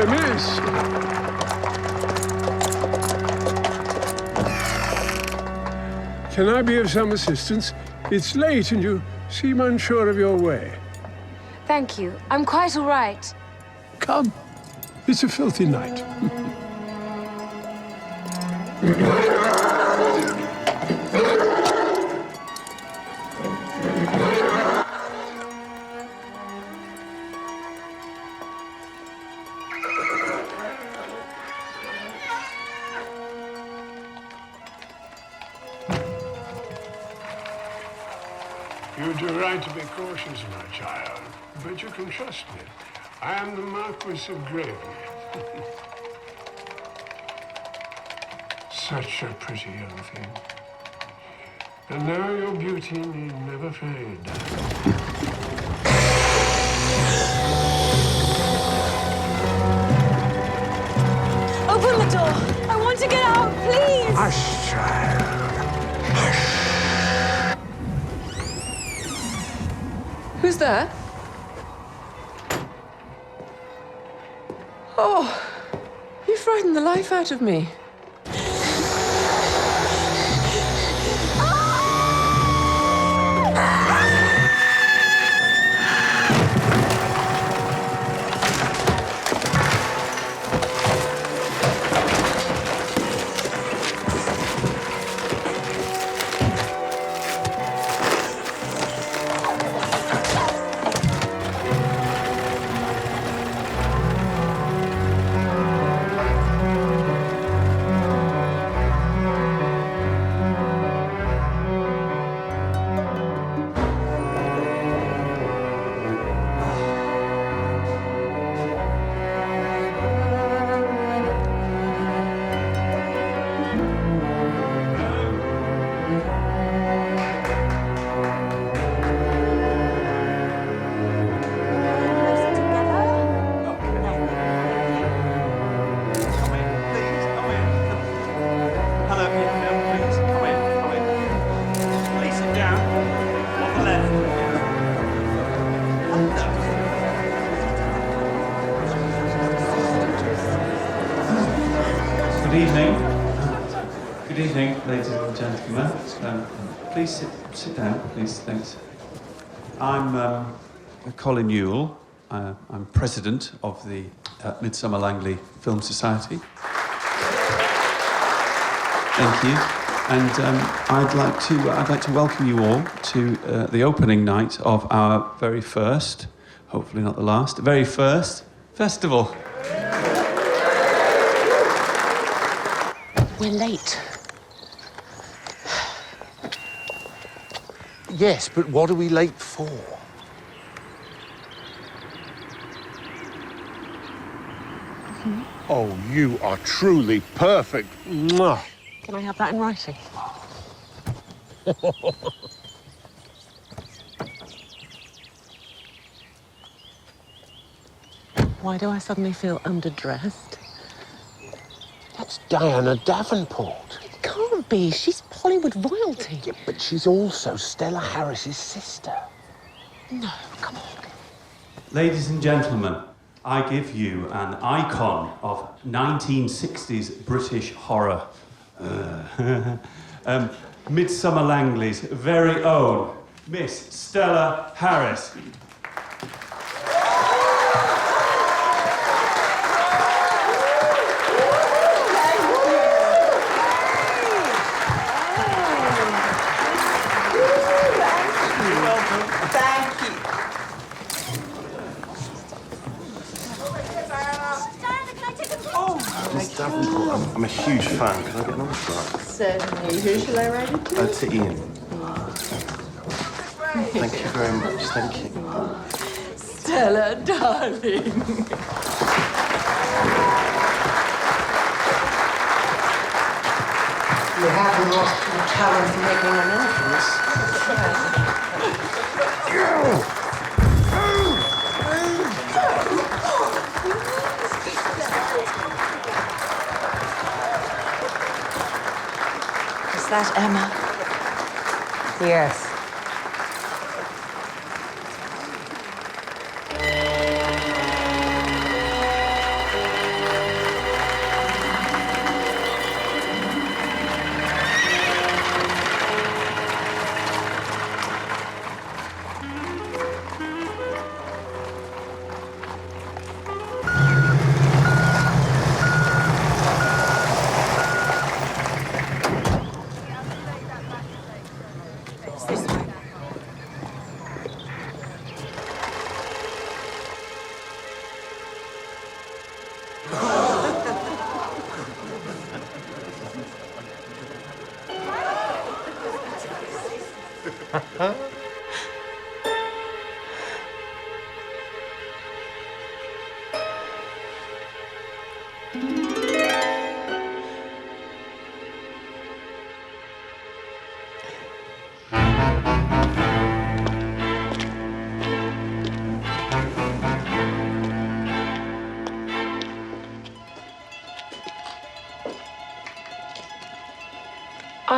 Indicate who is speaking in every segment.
Speaker 1: Miss. Can I be of some assistance? It's late and you seem unsure of your way.
Speaker 2: Thank you. I'm quite all right.
Speaker 1: Come. It's a filthy night. You do right to be cautious, my child, but you can trust me. I am the Marquis of Gravely. Such a pretty young thing. And now your beauty need never fade.
Speaker 2: Open the door. I want to get out, please.
Speaker 1: Hush, child.
Speaker 3: Who's there? Oh, you frightened the life out of me.
Speaker 4: Good evening. Good evening, ladies and gentlemen. Please sit down, please. Thanks. I'm Colin Newell. I'm president of the Midsomer Langley Film Society. Thank you. And I'd like to welcome you all to the opening night of our very first, hopefully not the last, very first festival.
Speaker 5: We're late. Yes, but what are we late for? Oh, you are truly perfect. Mwah.
Speaker 6: Can I have that in writing? Why do I suddenly feel underdressed?
Speaker 5: That's Diana Davenport.
Speaker 6: It can't be. She's Hollywood royalty.
Speaker 5: Yeah, but she's also Stella Harris's sister.
Speaker 6: No, come on.
Speaker 4: Ladies and gentlemen, I give you an icon of 1960s British horror. Midsomer Langley's very own Miss Stella Harris.
Speaker 7: Miss Davenport, I'm a huge fan. Can I get an autograph?
Speaker 6: Certainly. Who shall I write it to?
Speaker 7: To Ian. Thank you very much. Thank you.
Speaker 6: Stella, darling.
Speaker 8: You haven't lost your talent for making an entrance.
Speaker 6: Is that Emma?
Speaker 8: Yes.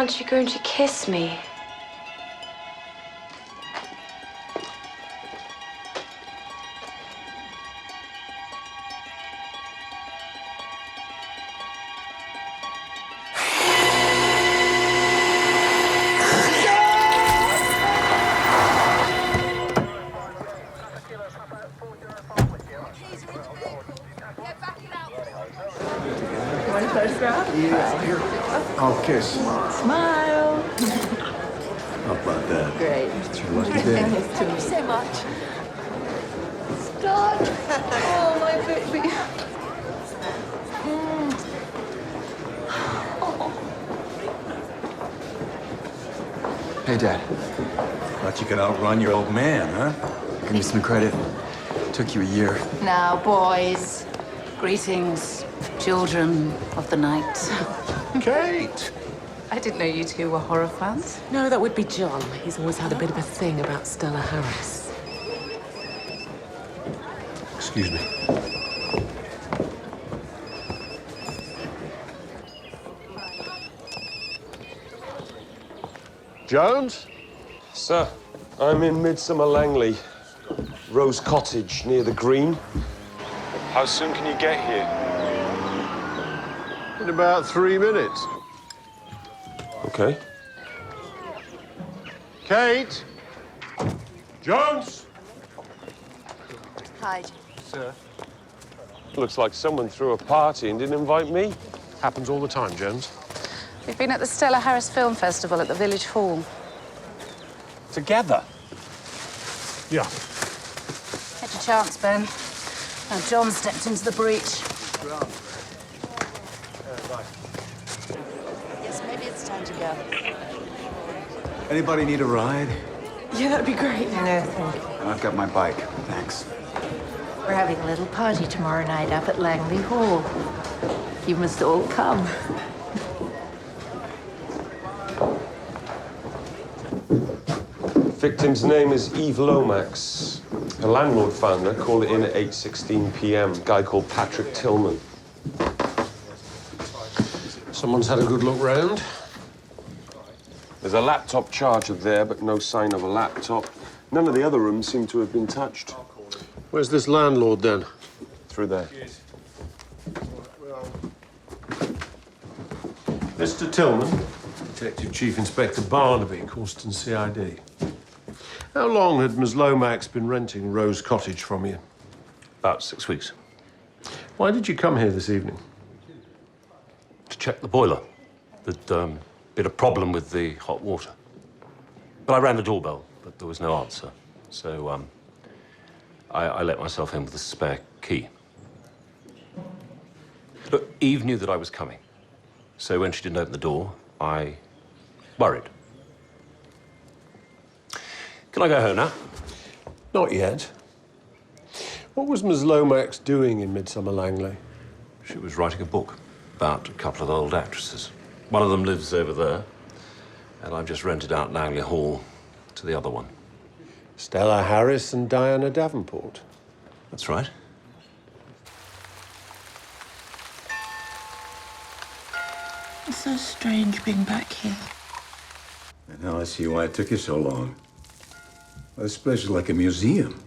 Speaker 2: Aren't you going to kiss me?
Speaker 6: Want a photograph?
Speaker 7: I'll kiss.
Speaker 6: Smile.
Speaker 7: How about that?
Speaker 6: Great.
Speaker 7: It's your lucky day.
Speaker 6: Thank you so much. Stop. Oh, my baby.
Speaker 9: Hey, Dad.
Speaker 7: Thought you could outrun your old man, huh?
Speaker 9: Give me some credit. Took you a year.
Speaker 10: Now, boys, greetings, children of the night.
Speaker 5: Kate!
Speaker 10: I didn't know you two were horror fans.
Speaker 3: No, that would be John. He's always had a bit of a thing about Stella Harris.
Speaker 5: Excuse me. Jones?
Speaker 11: Sir, I'm in Midsomer Langley, Rose Cottage near the Green. How soon can you get here?
Speaker 5: In about 3 minutes.
Speaker 11: Okay.
Speaker 5: Kate? Jones?
Speaker 6: Hi.
Speaker 11: Sir? Looks like someone threw a party and didn't invite me.
Speaker 5: Happens all the time, Jones.
Speaker 10: We've been at the Stella Harris Film Festival at the Village Hall.
Speaker 11: Together?
Speaker 5: Yeah.
Speaker 10: Had your chance, Ben. Now John stepped into the breach.
Speaker 6: Yes, maybe it's time to go.
Speaker 9: Anybody need a ride?
Speaker 3: Yeah, that'd be great.
Speaker 6: No, thank you.
Speaker 9: I've got my bike. Thanks.
Speaker 6: We're having a little party tomorrow night up at Langley Hall. You must all come.
Speaker 11: Victim's name is Eve Lomax. Her landlord found her, called it in at 8:16 p.m. Guy called Patrick Tillman.
Speaker 5: Someone's had a good look round.
Speaker 11: There's a laptop charger there, but no sign of a laptop. None of the other rooms seem to have been touched.
Speaker 5: Where's this landlord, then?
Speaker 11: Through there.
Speaker 1: Mr. Tillman, Detective Chief Inspector Barnaby, Causton CID. How long had Ms. Lomax been renting Rose Cottage from you?
Speaker 12: About 6 weeks.
Speaker 1: Why did you come here this evening?
Speaker 12: To check the boiler. There'd been a problem with the hot water. But I rang the doorbell, but there was no answer. So I let myself in with a spare key. Look, Eve knew that I was coming. So when she didn't open the door, I worried. Can I go home now?
Speaker 1: Not yet. What was Ms. Lomax doing in Midsomer Langley?
Speaker 12: She was writing a book about a couple of old actresses. One of them lives over there, and I've just rented out Langley Hall to the other one.
Speaker 1: Stella Harris and Diana Davenport.
Speaker 12: That's right.
Speaker 6: It's so strange being back here.
Speaker 7: And now I see why it took you so long. Well, this place is like a museum.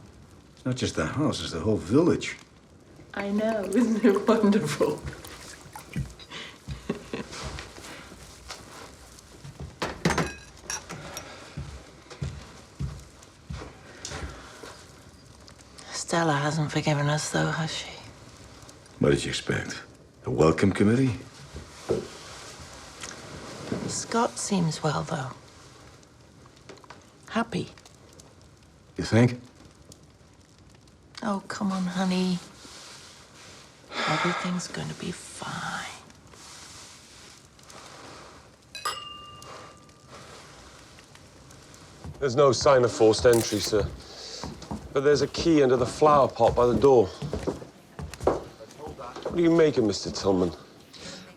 Speaker 7: It's not just the house, it's the whole village.
Speaker 6: I know, isn't it wonderful? Stella hasn't forgiven us, though, has she?
Speaker 7: What did you expect? A welcome committee?
Speaker 6: Scott seems well, though. Happy.
Speaker 7: You think?
Speaker 6: Oh, come on, honey. Everything's going to be fine.
Speaker 11: There's no sign of forced entry, sir. But there's a key under the flower pot by the door. What do you make of Mr. Tillman?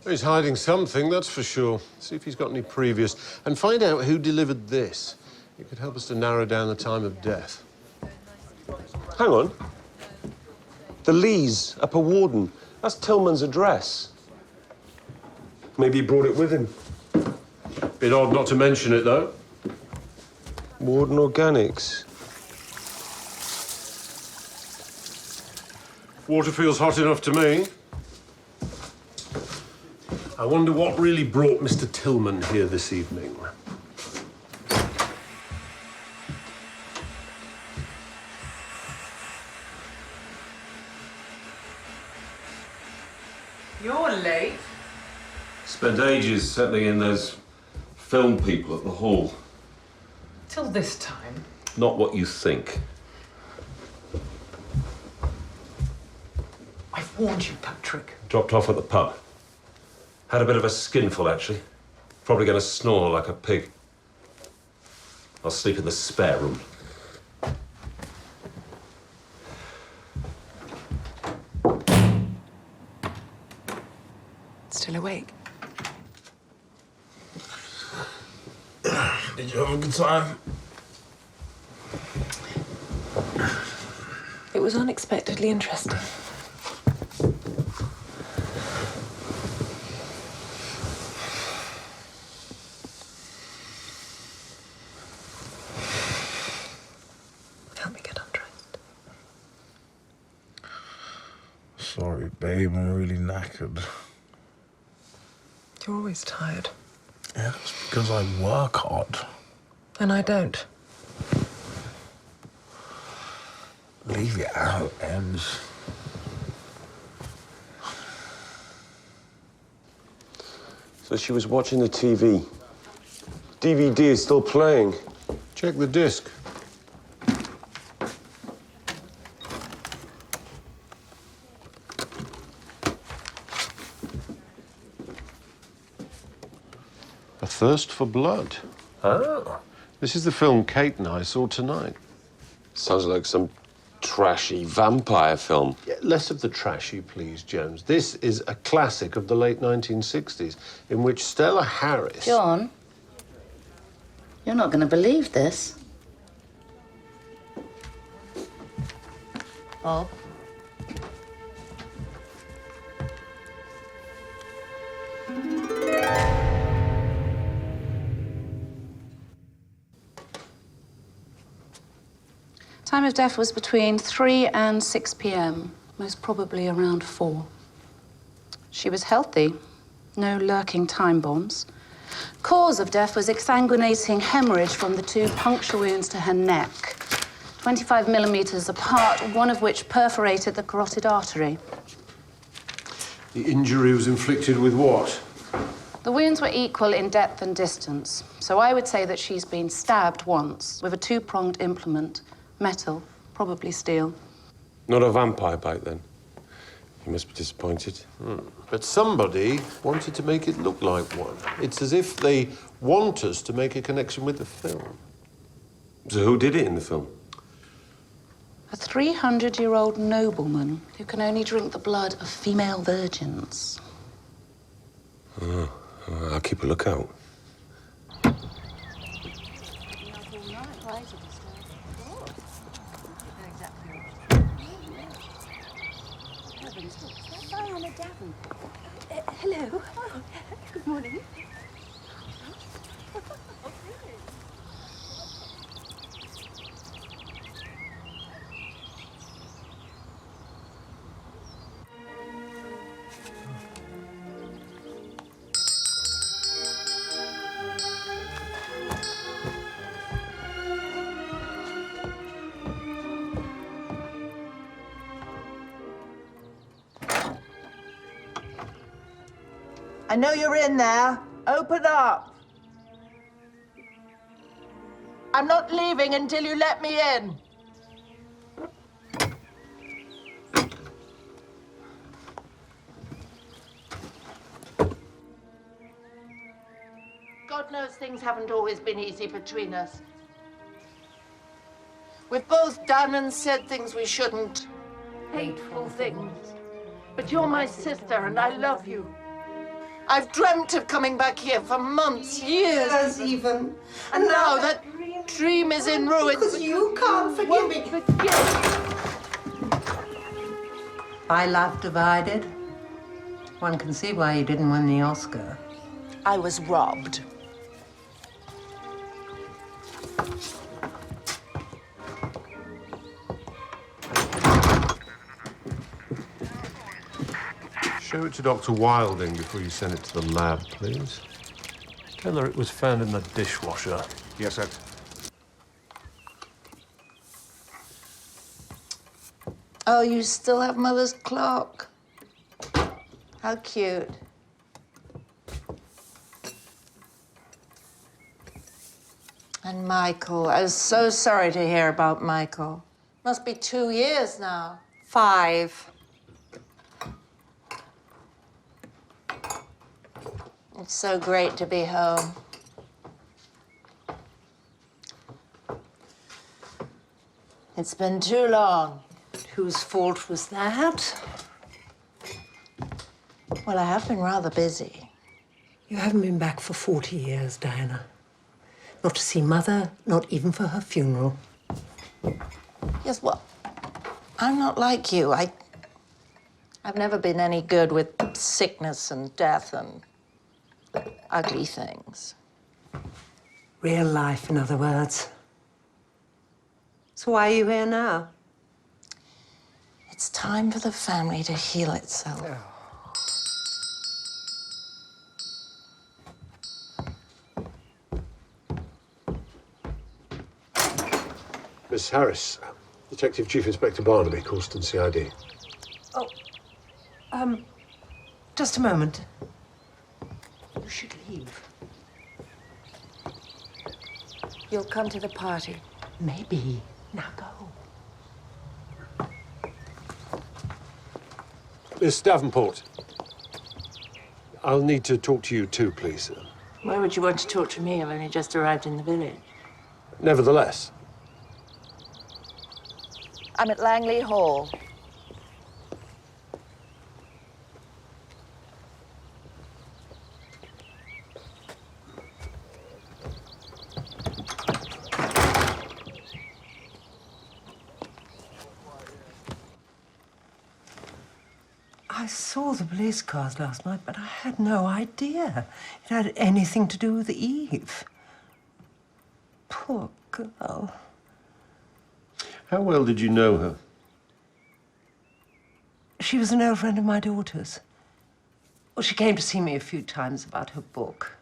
Speaker 1: He's hiding something, that's for sure. See if he's got any previous. And find out who delivered this. It could help us to narrow down the time of death.
Speaker 11: Hang on. The Lees, Upper Warden. That's Tillman's address. Maybe he brought it with him.
Speaker 1: Bit odd not to mention it, though.
Speaker 11: Warden Organics.
Speaker 1: Water feels hot enough to me. I wonder what really brought Mr. Tillman here this evening.
Speaker 3: You're late.
Speaker 12: Spent ages settling in those film people at the hall.
Speaker 3: Till this time.
Speaker 12: Not what you think.
Speaker 3: I've warned you, Patrick.
Speaker 12: Dropped off at the pub. Had a bit of a skinful, actually. Probably going to snore like a pig. I'll sleep in the spare room.
Speaker 3: Still awake?
Speaker 13: Did you have a good time?
Speaker 3: It was unexpectedly interesting. Help me get undressed.
Speaker 13: Sorry, babe, I'm really knackered.
Speaker 3: You're always tired.
Speaker 13: Yeah, that's because I work hard.
Speaker 3: And I don't.
Speaker 13: Leave it out, Ems.
Speaker 11: So she was watching the TV. DVD is still playing.
Speaker 1: Check the disc. A Thirst for Blood.
Speaker 11: Oh.
Speaker 1: This is the film Kate and I saw tonight.
Speaker 11: Sounds like some trashy vampire film.
Speaker 1: Yeah, less of the trashy, please, Jones. This is a classic of the late 1960s in which Stella Harris...
Speaker 10: John, you're not going to believe this. Bob. Time of death was between 3 and 6 p.m., most probably around 4. She was healthy, no lurking time bombs. Cause of death was exsanguinating hemorrhage from the 2 puncture wounds to her neck, 25 millimeters apart, one of which perforated the carotid artery.
Speaker 1: The injury was inflicted with what?
Speaker 10: The wounds were equal in depth and distance, so I would say that she's been stabbed once with a 2-pronged implement. Metal, probably steel.
Speaker 11: Not a vampire bite, then? You must be disappointed.
Speaker 1: But somebody wanted to make it look like one. It's as if they want us to make a connection with the film.
Speaker 11: So who did it in the film?
Speaker 10: A 300-year-old nobleman who can only drink the blood of female virgins.
Speaker 11: Oh, I'll keep a lookout.
Speaker 2: Hello. Oh, good morning.
Speaker 8: I know you're in there. Open up. I'm not leaving until you let me in. God knows things haven't always been easy between us. We've both done and said things we shouldn't. Hateful things. But you're my sister and I love you. I've dreamt of coming back here for months, years even. And now that dream is in ruins.
Speaker 14: Because you can't forgive me.
Speaker 8: By Love Divided, one can see why you didn't win the Oscar.
Speaker 14: I was robbed.
Speaker 1: Show it to Dr. Wilding before you send it to the lab, please. Tell her it was found in the dishwasher.
Speaker 7: Yes, sir.
Speaker 8: Oh, you still have Mother's clock? How cute. And Michael, I was so sorry to hear about Michael. Must be 2 years now.
Speaker 2: 5.
Speaker 8: It's so great to be home. It's been too long.
Speaker 6: Whose fault was that?
Speaker 8: Well, I have been rather busy.
Speaker 6: You haven't been back for 40 years, Diana. Not to see Mother, not even for her funeral.
Speaker 8: Yes, well, I'm not like you. I've never been any good with sickness and death and ugly things.
Speaker 6: Real life, in other words. So why are you here now?
Speaker 8: It's time for the family to heal itself.
Speaker 5: Miss Harris, Detective Chief Inspector Barnaby, Coulston CID.
Speaker 6: Just a moment. You should leave.
Speaker 8: You'll come to the party.
Speaker 6: Maybe. Now go.
Speaker 5: Miss Davenport, I'll need to talk to you too, please.
Speaker 8: Why would you want to talk to me? I've only just arrived in the village.
Speaker 5: Nevertheless.
Speaker 8: I'm at Langley Hall.
Speaker 6: I saw the police cars last night, but I had no idea it had anything to do with Eve. Poor girl.
Speaker 1: How well did you know her?
Speaker 6: She was an old friend of my daughter's. Well, she came to see me a few times about her book.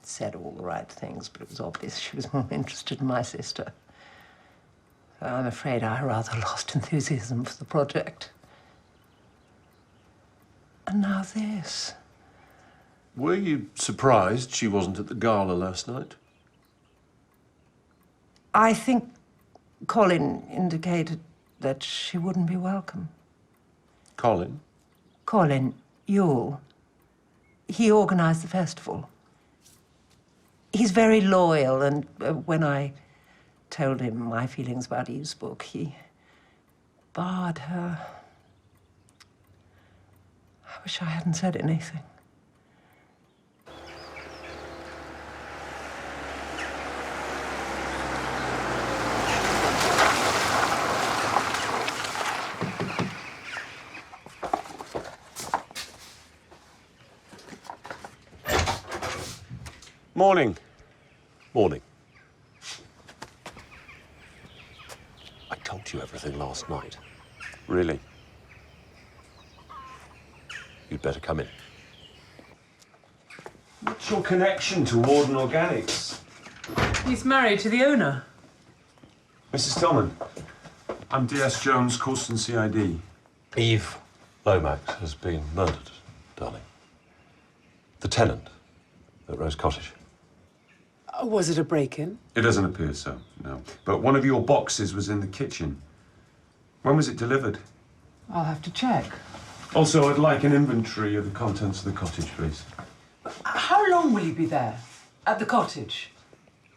Speaker 6: Said all the right things, but it was obvious she was more interested in my sister. So I'm afraid I rather lost enthusiasm for the project. And now this.
Speaker 1: Were you surprised she wasn't at the gala last night?
Speaker 6: I think Colin indicated that she wouldn't be welcome.
Speaker 1: Colin?
Speaker 6: Colin Yule. He organised the festival. He's very loyal, and when I told him my feelings about Eve's book, he barred her. I wish I hadn't said anything.
Speaker 1: Morning.
Speaker 12: Morning. I told you everything last night.
Speaker 4: Really?
Speaker 12: You'd better come in.
Speaker 4: What's your connection to Warden Organics?
Speaker 3: He's married to the owner.
Speaker 4: Mrs. Tillman, I'm DS Jones, Coulston CID.
Speaker 12: Eve Lomax has been murdered, darling. The tenant at Rose Cottage.
Speaker 3: Was it a break-in?
Speaker 4: It doesn't appear so, no. But one of your boxes was in the kitchen. When was it delivered?
Speaker 3: I'll have to check.
Speaker 4: Also, I'd like an inventory of the contents of the cottage, please.
Speaker 3: How long will you be there? At the cottage?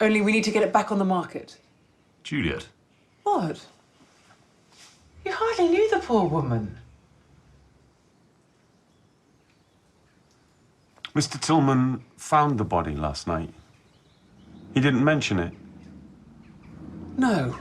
Speaker 3: Only we need to get it back on the market.
Speaker 12: Juliet.
Speaker 3: What? You hardly knew the poor woman.
Speaker 4: Mr. Tillman found the body last night. He didn't mention it.
Speaker 3: No.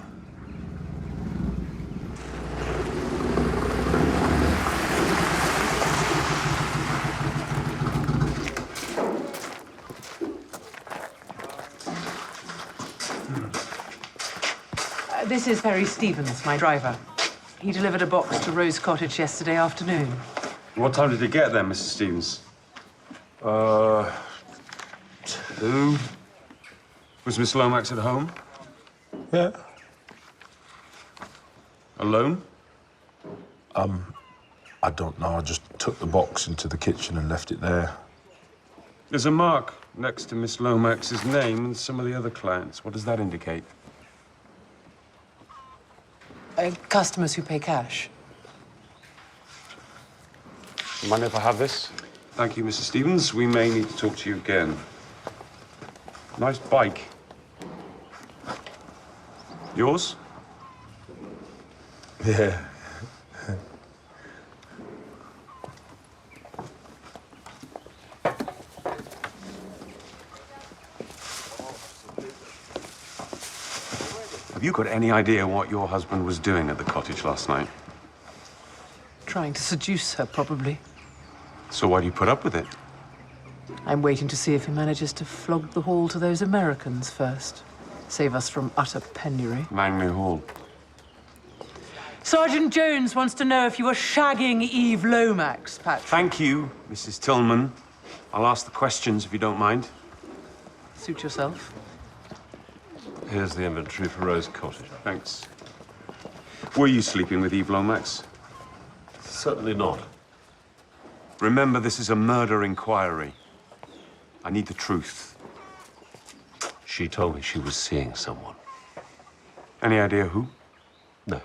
Speaker 3: This is Perry Stevens, my driver. He delivered a box to Rose Cottage yesterday afternoon.
Speaker 4: What time did you get there, Mrs. Stevens? 2. Was Miss Lomax at home?
Speaker 5: Yeah.
Speaker 4: Alone?
Speaker 13: I don't know. I just took the box into the kitchen and left it there.
Speaker 4: There's a mark next to Miss Lomax's name and some of the other clients. What does that indicate?
Speaker 3: Customers who pay cash.
Speaker 4: Mind if I have this? Thank you, Mrs. Stevens. We may need to talk to you again. Nice bike. Yours?
Speaker 13: Yeah.
Speaker 4: Have you got any idea what your husband was doing at the cottage last night?
Speaker 3: Trying to seduce her, probably.
Speaker 4: So why do you put up with it?
Speaker 3: I'm waiting to see if he manages to flog the hall to those Americans first. Save us from utter penury.
Speaker 4: Langley Hall.
Speaker 3: Sergeant Jones wants to know if you were shagging Eve Lomax, Patrick.
Speaker 4: Thank you, Mrs. Tillman. I'll ask the questions if you don't mind.
Speaker 3: Suit yourself.
Speaker 12: Here's the inventory for Rose Cottage.
Speaker 4: Thanks. Were you sleeping with Eve Lomax?
Speaker 12: Certainly not.
Speaker 4: Remember, this is a murder inquiry. I need the truth.
Speaker 12: She told me she was seeing someone.
Speaker 4: Any idea who?
Speaker 12: No.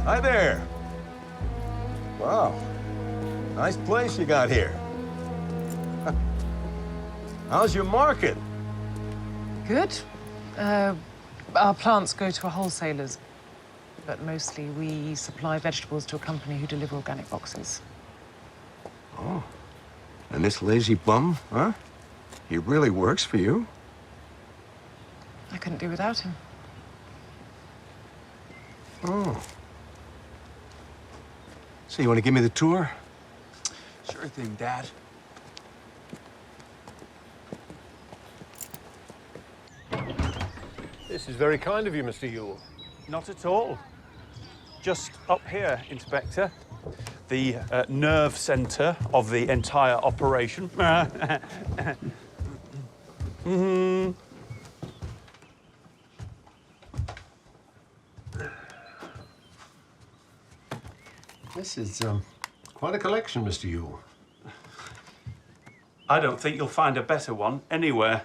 Speaker 7: Hi there. Wow. Nice place you got here. How's your market?
Speaker 3: Good. Our plants go to wholesalers, but mostly we supply vegetables to a company who deliver organic boxes.
Speaker 7: Oh. And this lazy bum, huh? He really works for you?
Speaker 3: I couldn't do without him.
Speaker 7: Oh. So you want to give me the tour?
Speaker 9: Sure thing, Dad.
Speaker 5: This is very kind of you, Mr. Ewell.
Speaker 4: Not at all. Just up here, Inspector. The nerve center of the entire operation.
Speaker 1: This is quite a collection, Mr. Ewell.
Speaker 4: I don't think you'll find a better one anywhere.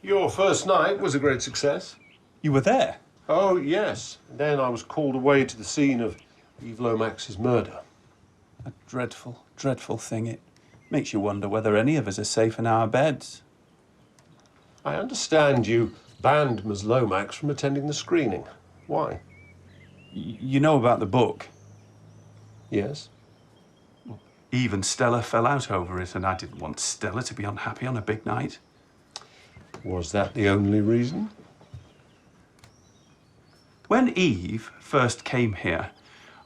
Speaker 1: Your first night was a great success.
Speaker 4: You were there?
Speaker 1: Oh, yes. Then I was called away to the scene of Eve Lomax's murder.
Speaker 4: A dreadful, dreadful thing. It makes you wonder whether any of us are safe in our beds.
Speaker 1: I understand you banned Ms. Lomax from attending the screening. Why?
Speaker 4: You know about the book?
Speaker 1: Yes.
Speaker 4: Eve and Stella fell out over it, and I didn't want Stella to be unhappy on a big night.
Speaker 1: Was that the only reason?
Speaker 4: When Eve first came here,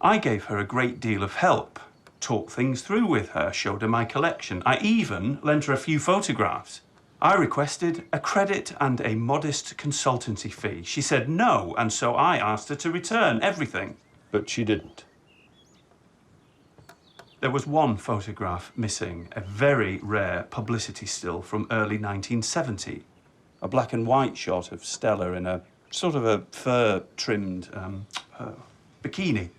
Speaker 4: I gave her a great deal of help, talked things through with her, showed her my collection. I even lent her a few photographs. I requested a credit and a modest consultancy fee. She said no, and so I asked her to return everything.
Speaker 1: But she didn't.
Speaker 4: There was one photograph missing, a very rare publicity still from early 1970. A black and white shot of Stella in a sort of a fur-trimmed bikini.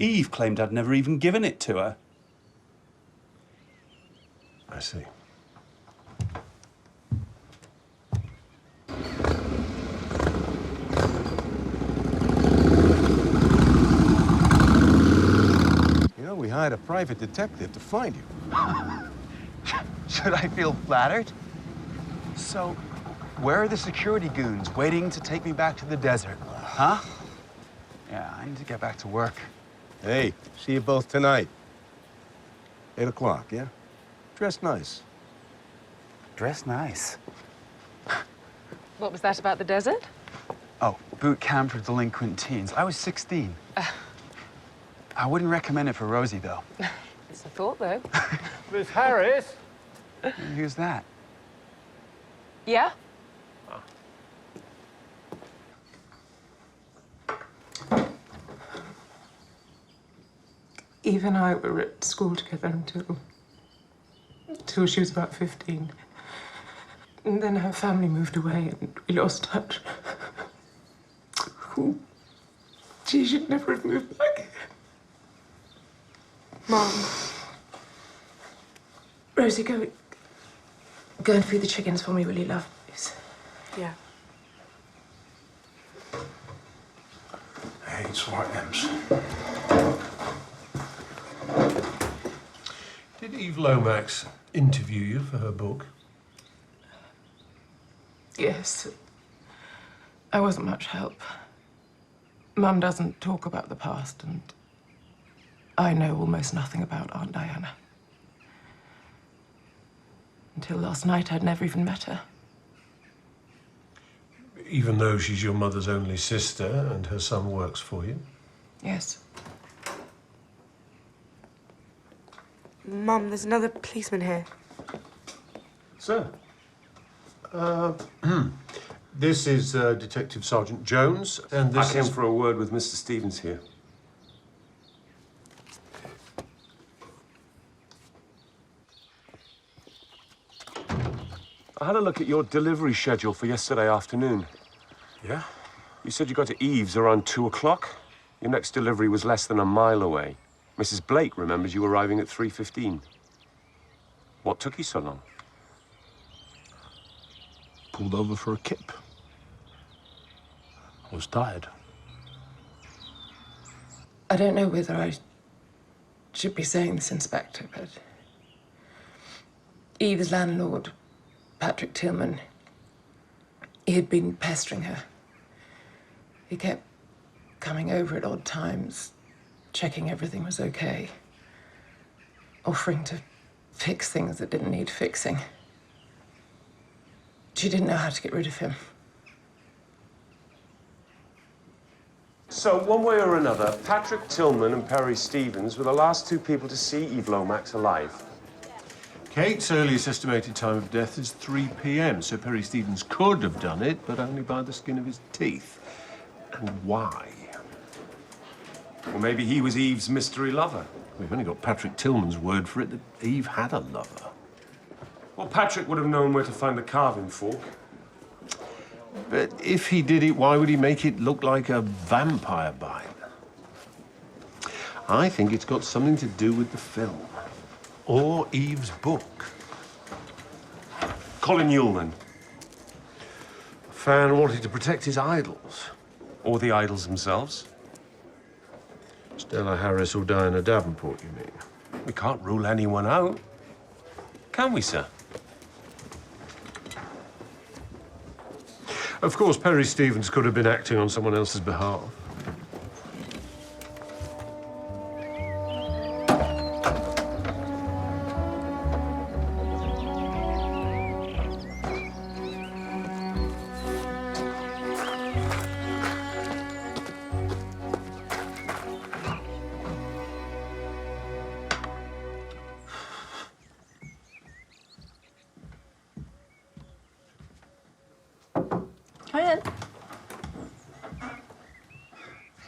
Speaker 4: Eve claimed I'd never even given it to her.
Speaker 1: I see.
Speaker 7: You know, we hired a private detective to find you.
Speaker 9: Should I feel flattered? So, where are the security goons waiting to take me back to the desert? Huh? Yeah, I need to get back to work.
Speaker 7: Hey, see you both tonight. 8 o'clock, yeah? Dress nice.
Speaker 9: Dress nice.
Speaker 3: What was that about the desert?
Speaker 9: Oh, boot camp for delinquent teens. I was 16. I wouldn't recommend it for Rosie, though.
Speaker 3: It's a thought, though.
Speaker 5: Miss Harris?
Speaker 9: Who's that?
Speaker 3: Yeah?
Speaker 15: Eve and I were at school together until she was about 15. And then her family moved away and we lost touch. Oh, she should never have moved back. Mom. Rosie, go and feed the chickens for me, will you, love? Please. Yeah.
Speaker 13: I hate white M's.
Speaker 1: Did Eve Lomax interview you for her book?
Speaker 15: Yes. I wasn't much help. Mum doesn't talk about the past, and I know almost nothing about Aunt Diana. Until last night, I'd never even met her.
Speaker 1: Even though she's your mother's only sister and her son works for you?
Speaker 15: Yes.
Speaker 2: Mum, there's another policeman here.
Speaker 1: Sir? This is Detective Sergeant Jones, and this
Speaker 11: I came for a word with Mr. Stevens here. I had a look at your delivery schedule for yesterday afternoon.
Speaker 1: Yeah?
Speaker 11: You said you got to Eve's around 2 o'clock. Your next delivery was less than a mile away. Mrs. Blake remembers you arriving at 3:15. What took you so long?
Speaker 13: Pulled over for a kip. I was tired.
Speaker 15: I don't know whether I should be saying this, Inspector, but Eve's landlord, Patrick Tillman, he had been pestering her. He kept coming over at odd times, checking everything was okay, offering to fix things that didn't need fixing. She didn't know how to get rid of him.
Speaker 11: So, one way or another, Patrick Tillman and Perry Stevens were the last two people to see Eve Lomax alive.
Speaker 1: Kate's earliest estimated time of death is 3 p.m, so Perry Stevens could have done it, but only by the skin of his teeth. And why?
Speaker 11: Or maybe he was Eve's mystery lover.
Speaker 1: We've only got Patrick Tillman's word for it that Eve had a lover.
Speaker 11: Well, Patrick would have known where to find the carving fork.
Speaker 1: But if he did it, why would he make it look like a vampire bite? I think it's got something to do with the film. Or Eve's book.
Speaker 11: Colin Yule, then.
Speaker 1: A fan wanted to protect his idols.
Speaker 11: Or the idols themselves.
Speaker 1: Stella Harris or Diana Davenport, you mean?
Speaker 11: We can't rule anyone out. Can we, sir?
Speaker 1: Of course, Perry Stevens could have been acting on someone else's behalf.
Speaker 6: Come in.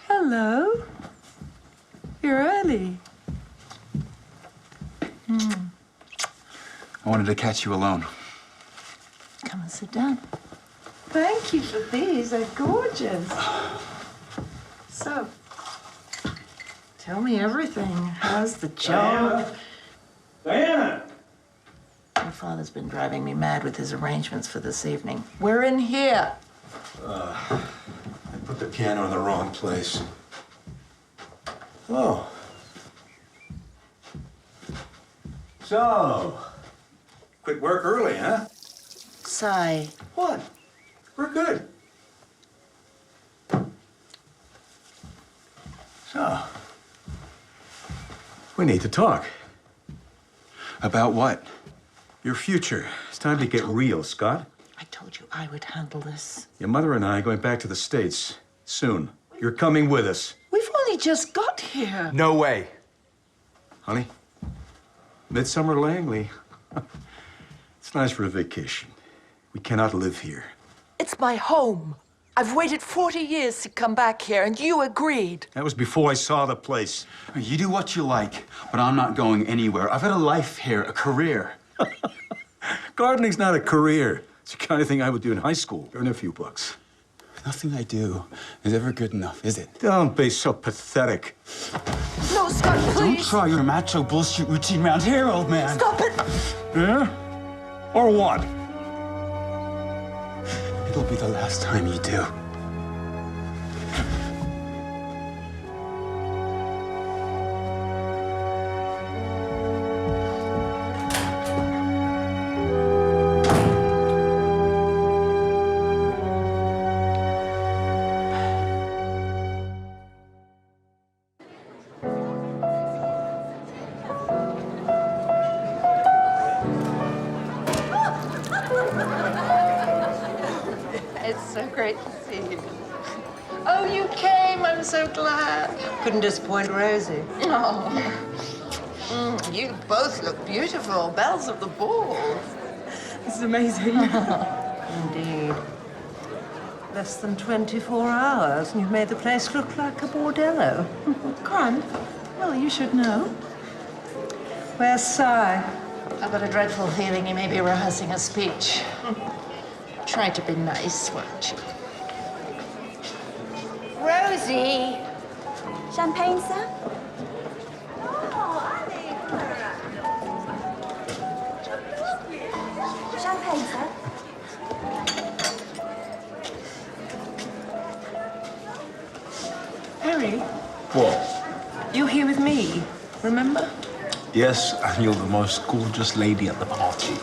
Speaker 6: Hello. You're early.
Speaker 9: I wanted to catch you alone.
Speaker 6: Come and sit down. Thank you for these. They're gorgeous. So, tell me everything. How's the job?
Speaker 7: Diana!
Speaker 6: Your father's been driving me mad with his arrangements for this evening. We're in here.
Speaker 7: I put the piano in the wrong place. Oh. So, quit work early, huh?
Speaker 6: Sigh.
Speaker 7: What? We're good. So, we need to talk.
Speaker 9: About what?
Speaker 7: Your future. It's time to get real, Scott.
Speaker 6: I told
Speaker 8: told you I would handle this.
Speaker 7: Your mother and I are going back to the States soon. You're coming with us.
Speaker 8: We've only just got here.
Speaker 9: No way.
Speaker 7: Honey, Midsomer Langley. It's nice for a vacation. We cannot live here.
Speaker 8: It's my home. I've waited 40 years to come back here, and you agreed.
Speaker 7: That was before I saw the place.
Speaker 9: You do what you like, but I'm not going anywhere. I've had a life here, a career.
Speaker 7: Gardening's not a career. It's the kind of thing I would do in high school. Earn a few bucks.
Speaker 9: Nothing I do is ever good enough, is it?
Speaker 7: Don't be so pathetic.
Speaker 8: No, Scott,
Speaker 9: Don't
Speaker 8: please.
Speaker 9: try your macho bullshit routine around here, old man.
Speaker 8: Stop it.
Speaker 7: Yeah? Or what?
Speaker 9: It'll be the last time you do.
Speaker 6: It's so great to see you.
Speaker 8: Oh, you came. I'm so glad.
Speaker 6: Couldn't disappoint Rosie.
Speaker 8: Oh. You both look beautiful. Bells of the ball.
Speaker 3: This is amazing.
Speaker 6: Indeed. Less than 24 hours, and you've made the place look like a bordello.
Speaker 3: Grand. Well, you should know.
Speaker 6: Where's Cy?
Speaker 8: I've got a dreadful feeling he may be rehearsing a speech. Try to be nice, won't you? Rosie!
Speaker 2: Champagne, sir? Champagne, sir?
Speaker 3: Harry,
Speaker 13: What?
Speaker 3: you're here with me, remember?
Speaker 13: Yes, and you're the most gorgeous lady at the party.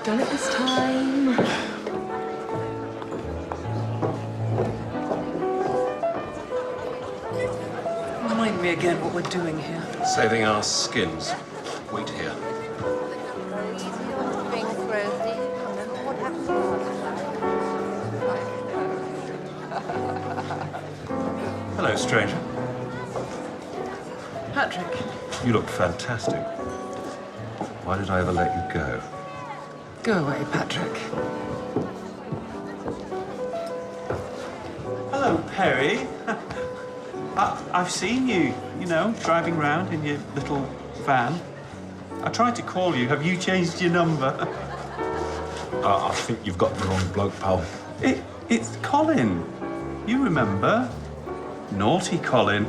Speaker 3: Done it this time. Remind me again what we're doing here.
Speaker 12: Saving our skins. Wait here. Hello, stranger.
Speaker 3: Patrick.
Speaker 12: You look fantastic. Why did I ever let you go?
Speaker 3: Go away, Patrick.
Speaker 4: Hello, Perry. I've seen you, driving around in your little van. I tried to call you. Have you changed your number?
Speaker 13: I think you've got the wrong bloke, pal.
Speaker 4: It's Colin. You remember? Naughty Colin.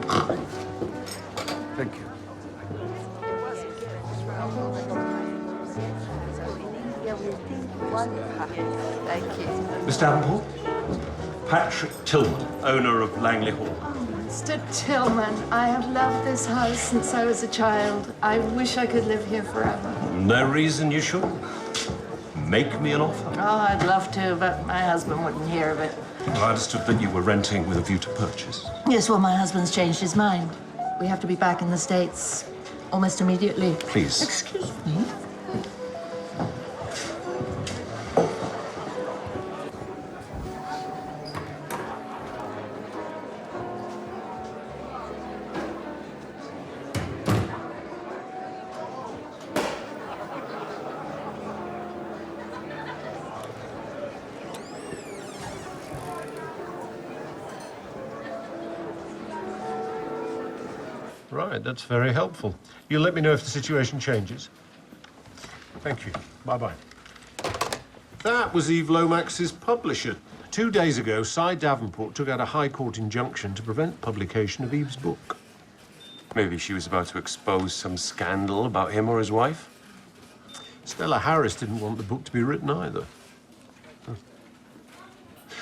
Speaker 13: Thank you.
Speaker 8: Thank you.
Speaker 12: Mr. Davenport? Patrick Tillman, owner of Langley Hall.
Speaker 8: Mr. Tillman, I have loved this house since I was a child. I wish I could live here forever.
Speaker 12: No reason you shouldn't. Make me an offer.
Speaker 8: Oh, I'd love to, but my husband wouldn't hear of it.
Speaker 12: Well, I understood that you were renting with a view to purchase.
Speaker 8: Yes, well, my husband's changed his mind. We have to be back in the States almost immediately.
Speaker 12: Please.
Speaker 8: Excuse me.
Speaker 1: Right, that's very helpful. You'll let me know if the situation changes. Thank you. Bye-bye. That was Eve Lomax's publisher. 2 days ago, Cy Davenport took out a High Court injunction to prevent publication of Eve's book.
Speaker 11: Maybe she was about to expose some scandal about him or his wife?
Speaker 1: Stella Harris didn't want the book to be written either.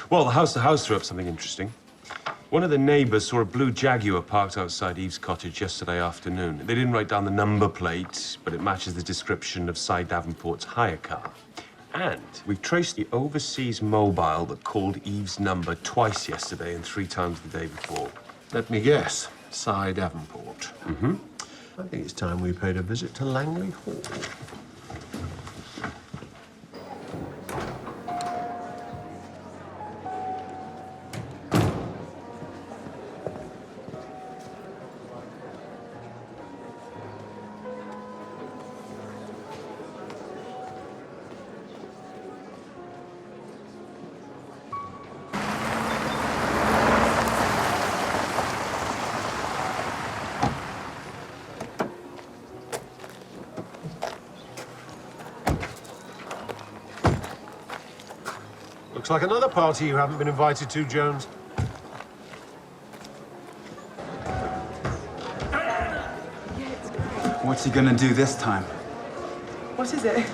Speaker 11: Well, the house threw up something interesting. One of the neighbors saw a blue Jaguar parked outside Eve's cottage yesterday afternoon. They didn't write down the number plate, but it matches the description of Cy Davenport's hire car. And we've traced the overseas mobile that called Eve's number twice yesterday and 3 times the day before.
Speaker 1: Let me guess. Cy Davenport.
Speaker 11: Mm-hmm.
Speaker 1: I think it's time we paid a visit to Langley Hall. Looks like another party you haven't been invited to, Jones.
Speaker 9: What's he gonna do this time?
Speaker 15: What is it?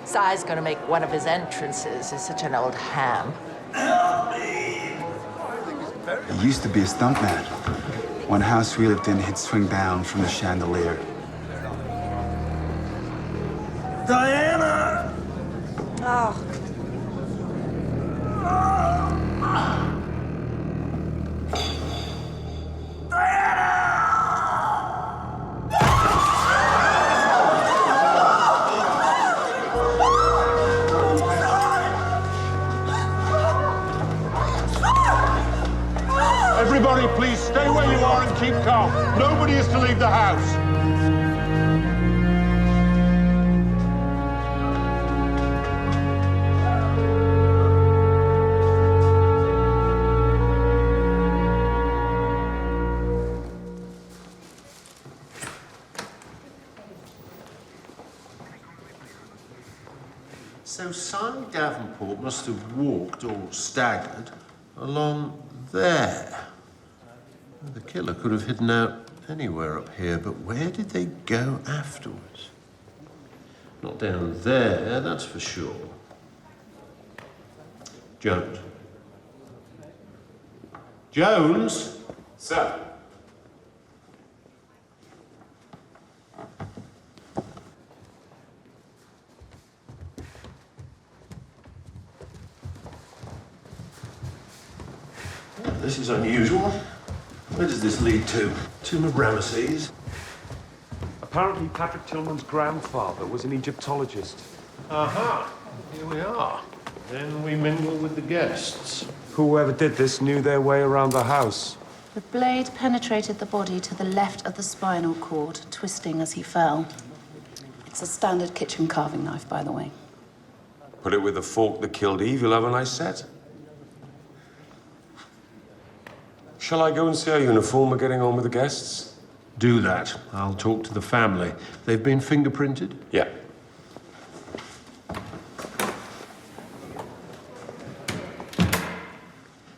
Speaker 8: Si's gonna make one of his entrances. He's such an old ham.
Speaker 9: He used to be a stuntman. One house we lived in, he'd swing down from the chandelier.
Speaker 13: Diana!
Speaker 2: Oh.
Speaker 1: Everybody, please stay where you are and keep calm. Nobody is to leave the house. So Si Davenport must have walked or staggered along there. The killer could have hidden out anywhere up here, but where did they go afterwards? Not down there, that's for sure. Jones. Jones?
Speaker 11: Sir.
Speaker 1: This is unusual. Where does this lead to? Tomb of Ramesses?
Speaker 11: Apparently, Patrick Tillman's grandfather was an Egyptologist.
Speaker 1: Aha! Here we are. Then we mingle with the guests.
Speaker 11: Whoever did this knew their way around the house.
Speaker 10: The blade penetrated the body to the left of the spinal cord, twisting as he fell. It's a standard kitchen carving knife, by the way.
Speaker 11: Put it with the fork that killed Eve, you'll have a nice set. Shall I go and see how uniform are getting on with the guests?
Speaker 1: Do that. I'll talk to the family. They've been fingerprinted?
Speaker 11: Yeah.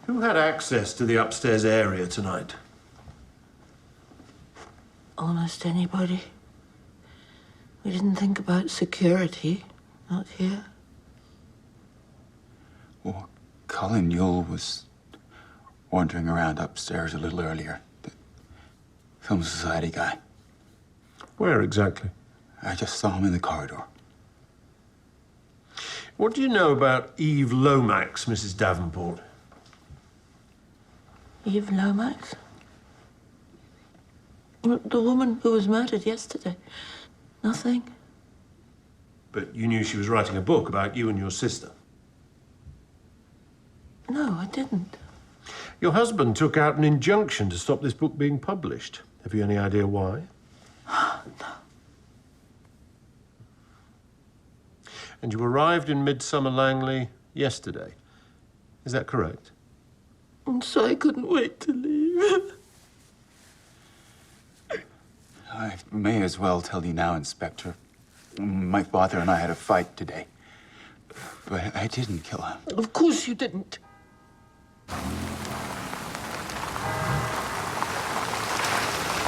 Speaker 1: Who had access to the upstairs area tonight?
Speaker 14: Almost anybody. We didn't think about security. Not here.
Speaker 9: Well, Colin Yule was wandering around upstairs a little earlier. The Film Society guy.
Speaker 1: Where exactly?
Speaker 9: I just saw him in the corridor.
Speaker 1: What do you know about Eve Lomax, Mrs. Davenport?
Speaker 14: Eve Lomax? The woman who was murdered yesterday. Nothing.
Speaker 1: But you knew she was writing a book about you and your sister.
Speaker 14: No, I didn't.
Speaker 1: Your husband took out an injunction to stop this book being published. Have you any idea why?
Speaker 14: No.
Speaker 1: And you arrived in Midsomer Langley yesterday. Is that correct?
Speaker 14: And so I couldn't wait to leave.
Speaker 9: I may as well tell you now, Inspector. My father and I had a fight today. But I didn't kill him.
Speaker 14: Of course you didn't.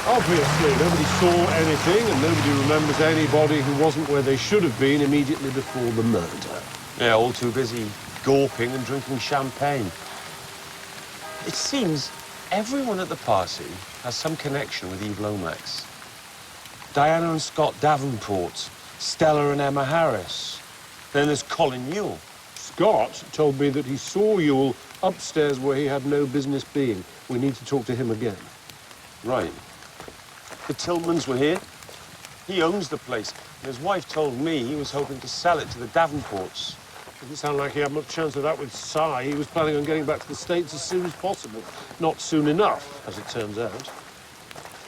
Speaker 1: Obviously, nobody saw anything, and nobody remembers anybody who wasn't where they should have been immediately before the murder.
Speaker 11: Yeah, all too busy gawping and drinking champagne. It seems everyone at the party has some connection with Eve Lomax. Diana and Scott Davenport, Stella and Emma Harris. Then there's Colin Yule.
Speaker 1: Scott told me that he saw Yule upstairs where he had no business being. We need to talk to him again.
Speaker 11: Right. The Tillmans were here. He owns the place. And his wife told me he was hoping to sell it to the Davenports.
Speaker 1: Didn't sound like he had much chance of that with Si. He was planning on getting back to the States as soon as possible. Not soon enough, as it turns out.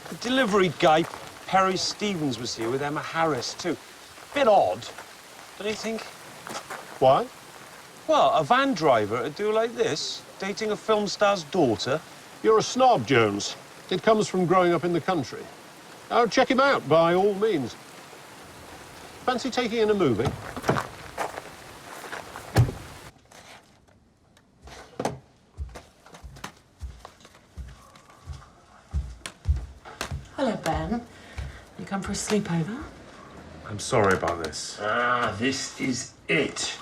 Speaker 11: The delivery guy, Perry Stevens, was here with Emma Harris, too. Bit odd, don't you think?
Speaker 1: Why?
Speaker 11: Well, a van driver to do like this, dating a film star's daughter.
Speaker 1: You're a snob, Jones. It comes from growing up in the country. Oh, check him out, by all means. Fancy taking in a movie?
Speaker 14: for a sleepover?
Speaker 11: I'm sorry about this.
Speaker 1: Ah, this is it.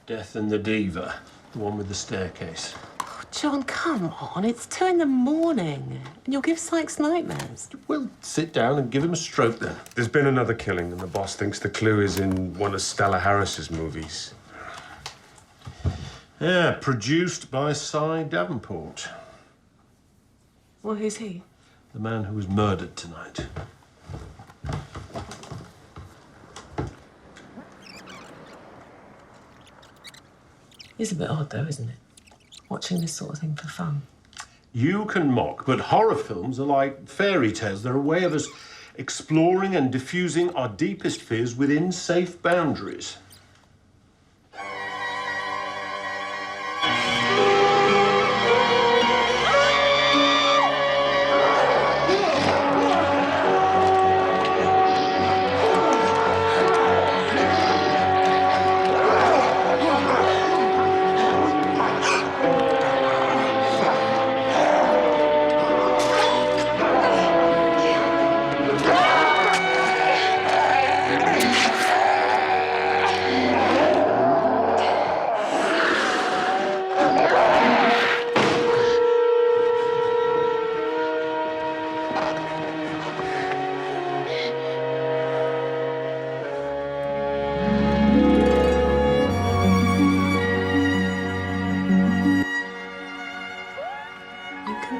Speaker 1: Death and the Diva. The one with the staircase.
Speaker 14: Oh, John, come on. It's 2 in the morning. And you'll give Sykes nightmares.
Speaker 1: Well, sit down and give him a stroke then.
Speaker 11: There's been another killing, and the boss thinks the clue is in one of Stella Harris's movies.
Speaker 1: Yeah, produced by Cy Davenport.
Speaker 14: Well, who's he?
Speaker 1: The man who was murdered tonight.
Speaker 14: It's a bit odd, though, isn't it? Watching this sort of thing for fun.
Speaker 1: You can mock, but horror films are like fairy tales. They're a way of us exploring and diffusing our deepest fears within safe boundaries.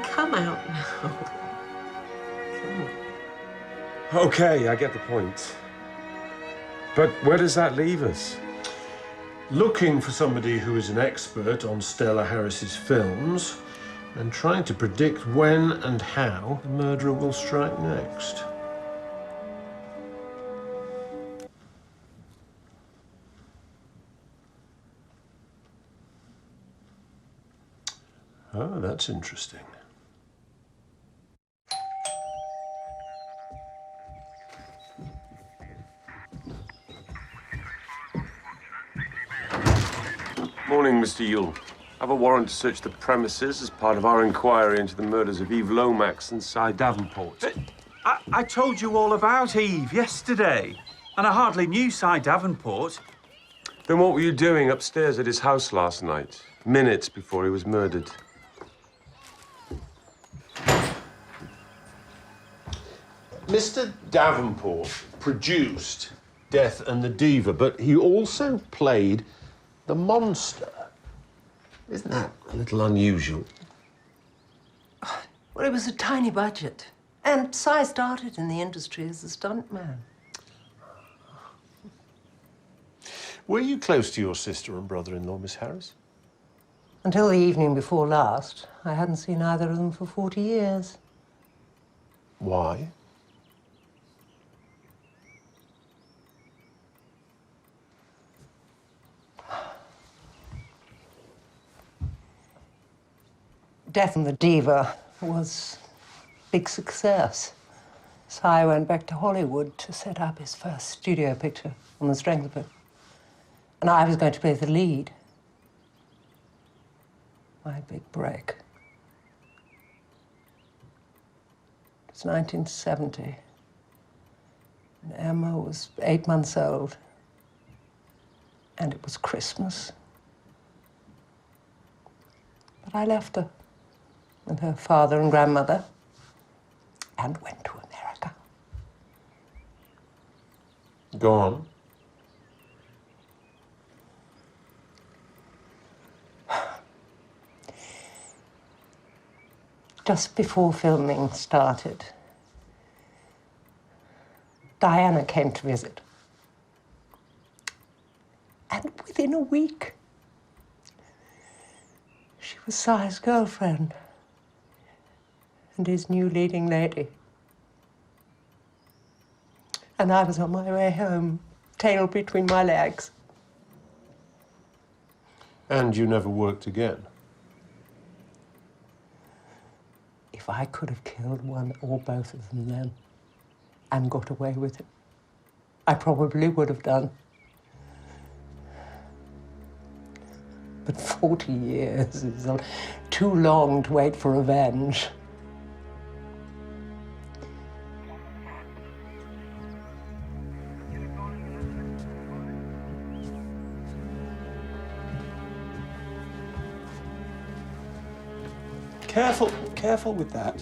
Speaker 14: Come out now.
Speaker 11: Okay, I get the point. But where does that leave us?
Speaker 1: Looking for somebody who is an expert on Stella Harris's films and trying to predict when and how the murderer will strike next. Oh, that's interesting.
Speaker 11: Morning, Mr. Yule. I have a warrant to search the premises as part of our inquiry into the murders of Eve Lomax and Cy Davenport.
Speaker 4: I told you all about Eve yesterday, and I hardly knew Cy Davenport.
Speaker 11: Then what were you doing upstairs at his house last night, minutes before he was murdered?
Speaker 1: Mr. Davenport produced Death and the Diva, but he also played the monster. Isn't that a little unusual?
Speaker 6: Well, it was a tiny budget. And Cy started in the industry as a stuntman.
Speaker 1: Were you close to your sister and brother-in-law, Miss Harris?
Speaker 6: Until the evening before last, I hadn't seen either of them for 40 years.
Speaker 1: Why?
Speaker 6: Death and the Diva was a big success. Cy went back to Hollywood to set up his first studio picture on the strength of it. And I was going to play the lead. My big break. It was 1970. And Emma was 8 months old. And it was Christmas. But I left her with her father and grandmother and went to America.
Speaker 1: Go on.
Speaker 6: Just before filming started, Diana came to visit. And within a week, she was Cy's girlfriend and his new leading lady. And I was on my way home, tail between my legs.
Speaker 1: And you never worked again?
Speaker 6: If I could have killed one or both of them then and got away with it, I probably would have done. But 40 years is too long to wait for revenge.
Speaker 4: Careful, careful with that.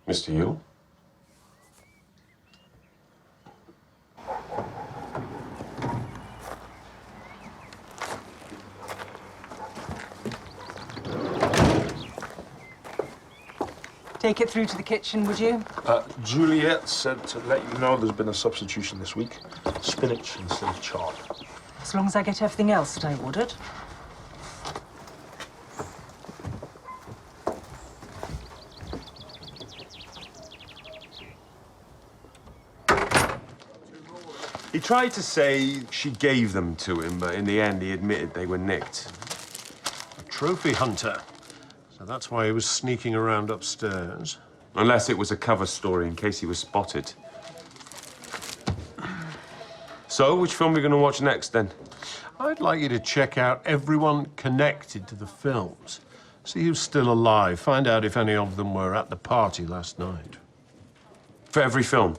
Speaker 11: Mr. Yule?
Speaker 16: Take it through to the kitchen, would you?
Speaker 17: Juliet said to let you know there's been a substitution this week. Spinach instead of chard.
Speaker 16: As long as I get everything else that I ordered.
Speaker 11: He tried to say she gave them to him, but in the end he admitted they were nicked.
Speaker 1: A trophy hunter. So that's why he was sneaking around upstairs.
Speaker 11: Unless it was a cover story in case he was spotted. So, which film are we going to watch next, then?
Speaker 1: I'd like you to check out everyone connected to the films. See who's still alive. Find out if any of them were at the party last night.
Speaker 11: For every film?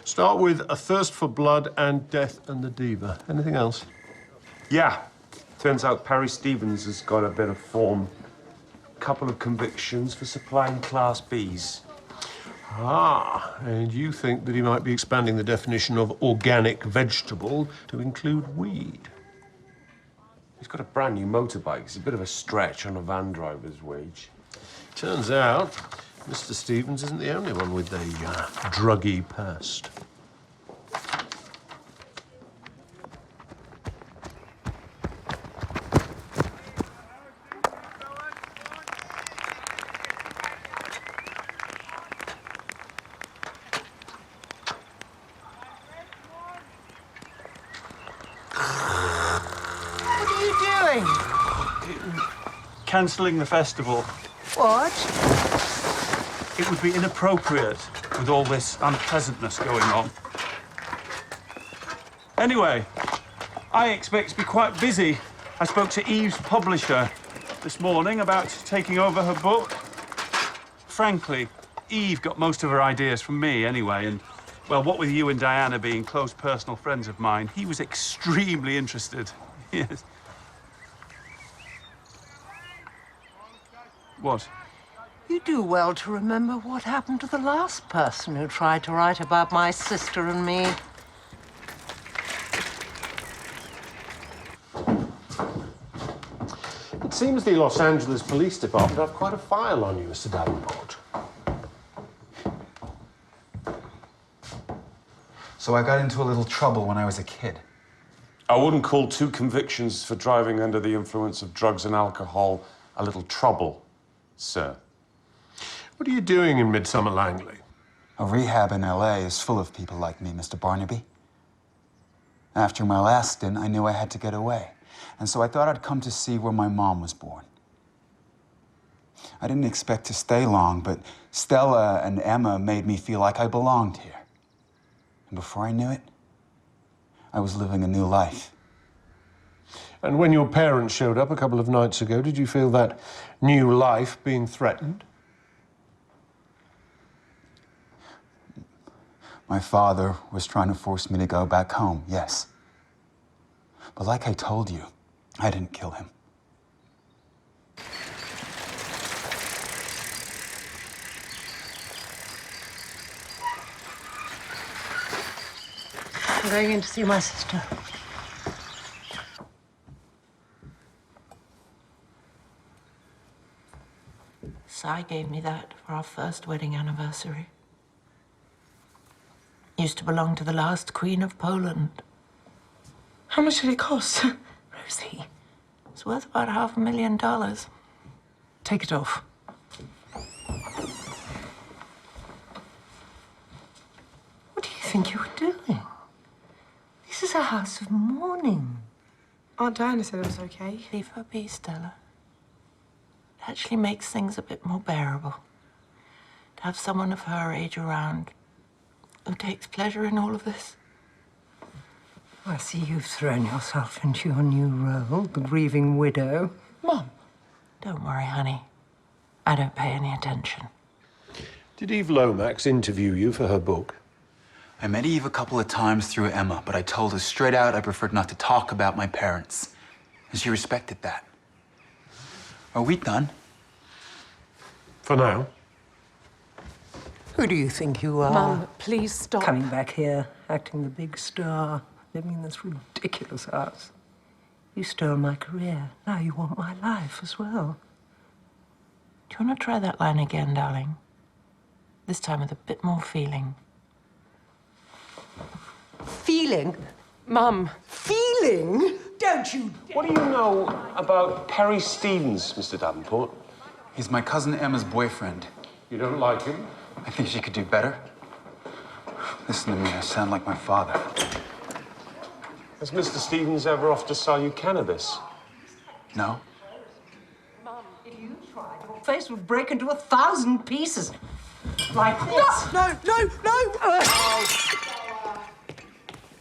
Speaker 1: Start with A Thirst for Blood and Death and the Diva. Anything else?
Speaker 11: Yeah. Turns out Parry Stevens has got a bit of form. Couple of convictions for supplying Class Bs.
Speaker 1: Ah, and you think that he might be expanding the definition of organic vegetable to include weed?
Speaker 11: He's got a brand new motorbike. It's a bit of a stretch on a van driver's wage.
Speaker 1: Turns out, Mr. Stevens isn't the only one with a druggy past.
Speaker 8: What are you doing?
Speaker 4: Cancelling the festival.
Speaker 8: What?
Speaker 4: It would be inappropriate with all this unpleasantness going on. Anyway, I expect to be quite busy. I spoke to Eve's publisher this morning about taking over her book. Frankly, Eve got most of her ideas from me anyway, and, well, what with you and Diana being close personal friends of mine, he was extremely interested. Yes. What?
Speaker 6: You do well to remember what happened to the last person who tried to write about my sister and me.
Speaker 1: It seems the Los Angeles Police Department have quite a file on you, Mr. Davenport.
Speaker 9: So I got into a little trouble when I was a kid.
Speaker 11: I wouldn't call 2 convictions for driving under the influence of drugs and alcohol a little trouble, sir.
Speaker 1: What are you doing in Midsomer Langley?
Speaker 9: A rehab in LA is full of people like me, Mr. Barnaby. After my last stint, I knew I had to get away. And so I thought I'd come to see where my mom was born. I didn't expect to stay long, but Stella and Emma made me feel like I belonged here. And before I knew it, I was living a new life.
Speaker 1: And when your parents showed up a couple of nights ago, did you feel that new life being threatened?
Speaker 9: My father was trying to force me to go back home, yes. But like I told you, I didn't kill him.
Speaker 6: I'm going in to see my sister.
Speaker 8: Si gave me that for our first wedding anniversary. Used to belong to the last Queen of Poland.
Speaker 15: How much did it cost?
Speaker 8: Rosie, it's worth about $500,000.
Speaker 15: Take it off.
Speaker 6: What do you think you're doing? This is a house of mourning.
Speaker 2: Aunt Diana said it was okay.
Speaker 8: Leave her be, Stella. It actually makes things a bit more bearable. To have someone of her age around who takes pleasure in all of this.
Speaker 6: I see you've thrown yourself into your new role, the grieving widow.
Speaker 8: Mom, don't worry, honey. I don't pay any attention.
Speaker 5: Did Eve Lomax interview you for her book?
Speaker 9: I met Eve a couple of times through Emma, but I told her straight out I preferred not to talk about my parents. And she respected that. Are we done?
Speaker 5: For now.
Speaker 6: Who do you think you are?
Speaker 3: Mum, please stop.
Speaker 6: Coming back here, acting the big star, living in this ridiculous house. You stole my career. Now you want my life as well.
Speaker 8: Do you want to try that line again, darling? This time with a bit more feeling.
Speaker 6: Feeling?
Speaker 3: Mum.
Speaker 6: Feeling? Don't you...
Speaker 11: What do you know about Perry Stevens, Mr. Davenport?
Speaker 9: He's my cousin Emma's boyfriend.
Speaker 11: You don't like him?
Speaker 9: I think she could do better. Listen to me, I sound like my father.
Speaker 11: Has Mr. Stevens ever offered to sell you cannabis?
Speaker 9: No?
Speaker 6: Mum, if you tried, your face would break into 1,000 pieces. Like this. No!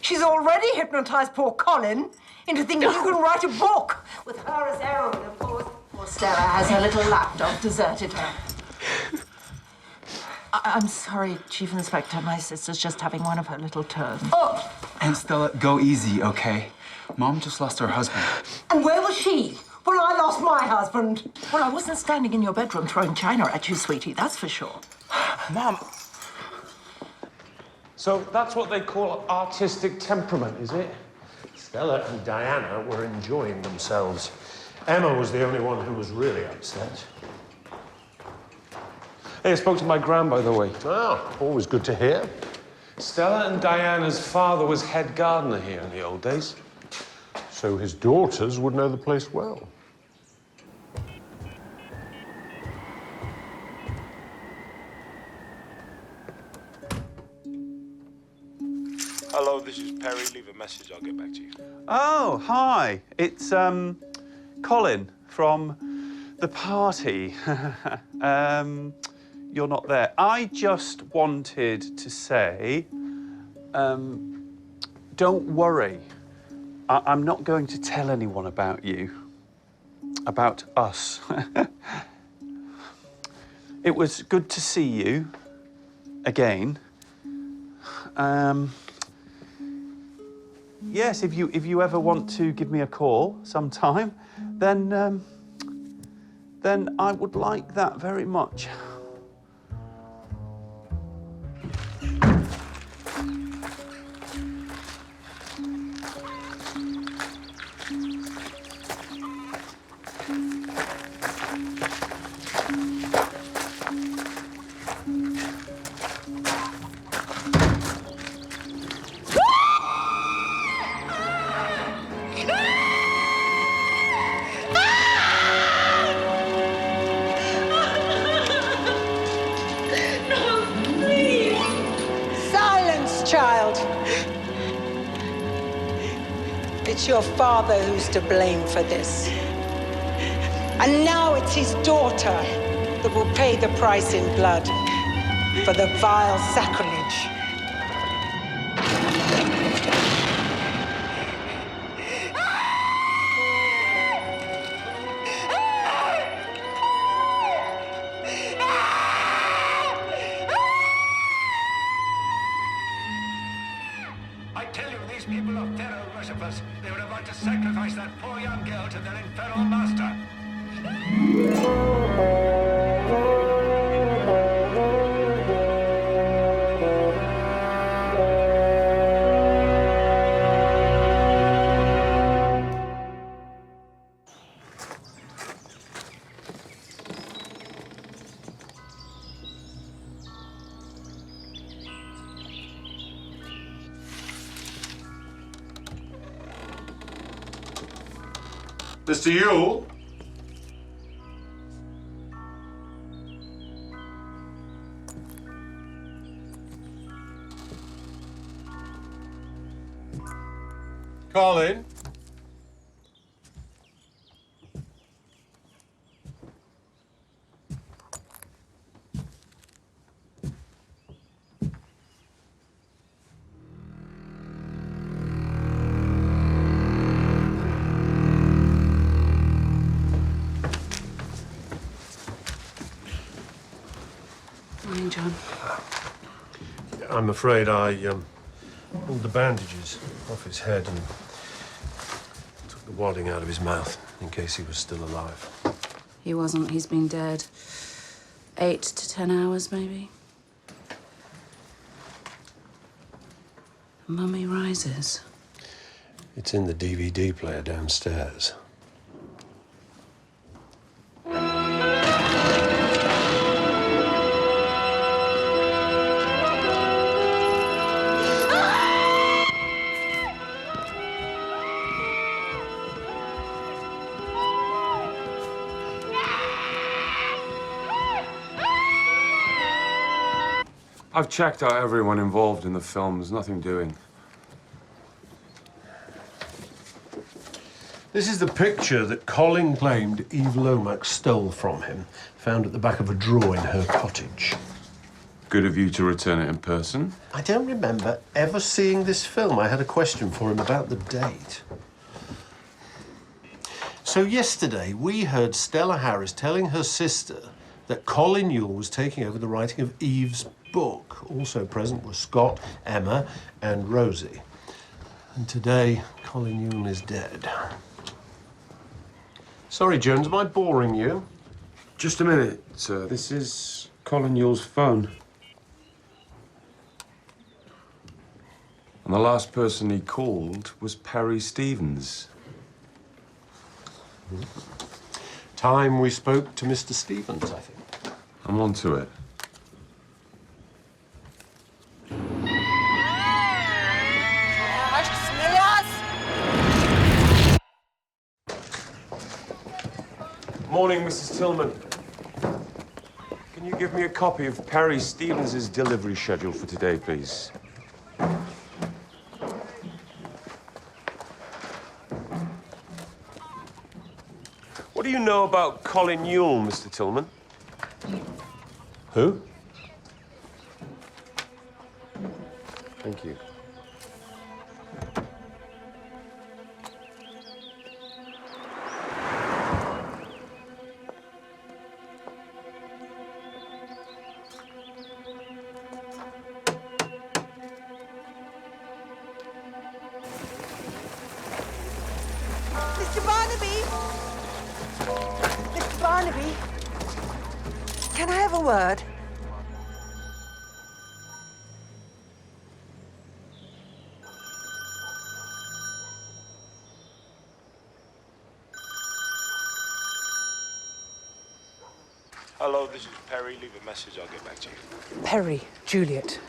Speaker 6: She's already hypnotized poor Colin into thinking you can write a book. With her as heroine, of course. Poor Stella has her little lapdog deserted her.
Speaker 8: I'm sorry, Chief Inspector. My sister's just having one of her little turns.
Speaker 6: Oh,
Speaker 9: And Stella, go easy, okay? Mom just lost her husband.
Speaker 6: and where was she when I lost my husband?
Speaker 8: Well, I wasn't standing in your bedroom throwing china at you, sweetie, that's for sure.
Speaker 9: Mom!
Speaker 11: So that's what they call artistic temperament, is it?
Speaker 1: Stella and Diana were enjoying themselves. Emma was the only one who was really upset.
Speaker 11: Hey, I spoke to my gran, by the way.
Speaker 1: Ah, always good to hear.
Speaker 11: Stella and Diana's father was head gardener here in the old days.
Speaker 1: So his daughters would know the place well.
Speaker 17: Hello, this is Perry. Leave a message, I'll get back to you.
Speaker 4: Oh, hi. It's, Colin from the party. You're not there. I just wanted to say, don't worry. I'm not going to tell anyone about you, about us. It was good to see you again. Yes, if you ever want to give me a call sometime, then I would like that very much.
Speaker 18: Child, it's your father who's to blame for this. And now it's his daughter that will pay the price in blood for the vile sacrilege.
Speaker 19: I tell you, these people are pharaoh worshippers. They were about to sacrifice that poor young girl to their infernal master.
Speaker 1: Mr. Yule? Colin? I'm afraid I pulled the bandages off his head and took the wadding out of his mouth in case he was still alive.
Speaker 10: He wasn't. He's been dead 8 to 10 hours, maybe. Mummy Rises.
Speaker 1: It's in the DVD player downstairs.
Speaker 11: I've checked out everyone involved in the film. There's nothing doing.
Speaker 1: This is the picture that Colin claimed Eve Lomax stole from him, found at the back of a drawer in her cottage.
Speaker 11: Good of you to return it in person.
Speaker 1: I don't remember ever seeing this film. I had a question for him about the date. So yesterday, we heard Stella Harris telling her sister that Colin Yule was taking over the writing of Eve's book. Also present were Scott, Emma, and Rosie. And today, Colin Yule is dead. Sorry, Jones, am I boring you?
Speaker 11: Just a minute, sir. This is Colin Yule's phone. And the last person he called was Perry Stevens.
Speaker 1: Time we spoke to Mr. Stevens, I think.
Speaker 11: I'm on to it. Morning, Mrs. Tillman. Can you give me a copy of Perry Stevens' delivery schedule for today, please? What do you know about Colin Yule, Mr. Tillman?
Speaker 1: Who?
Speaker 11: Thank you.
Speaker 2: Mr. Barnaby! Mr. Barnaby! Can I have a word?
Speaker 17: Hello, this is Perry. Leave a message, I'll get back to you.
Speaker 16: Perry, Juliet.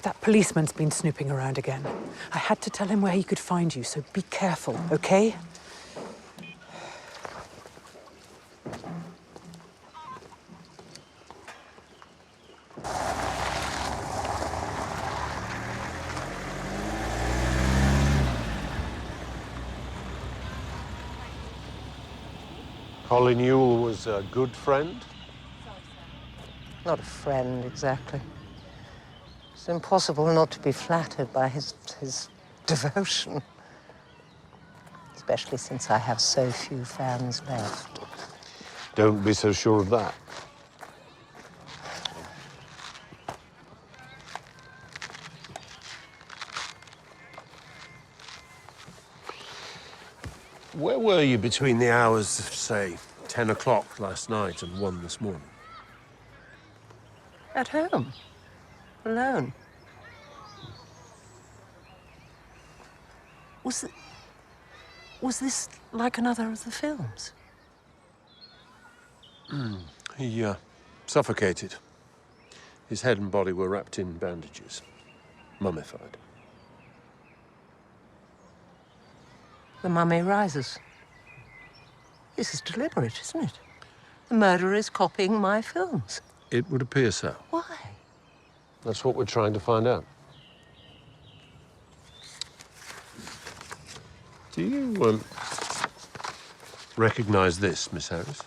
Speaker 16: That policeman's been snooping around again. I had to tell him where he could find you, so be careful, okay?
Speaker 1: Colin Yule was a good friend?
Speaker 6: Not a friend, exactly. It's impossible not to be flattered by his devotion. Especially since I have so few fans left.
Speaker 1: Don't be so sure of that. Where were you between the hours of, say, 10 o'clock last night and 1 this morning?
Speaker 6: At home. Alone. Was this like another of the films?
Speaker 1: He suffocated. His head and body were wrapped in bandages, mummified.
Speaker 6: The Mummy Rises. This is deliberate, isn't it? The murderer is copying my films.
Speaker 1: It would appear so.
Speaker 6: Why?
Speaker 1: That's what we're trying to find out. Do you, recognize this, Miss Harris?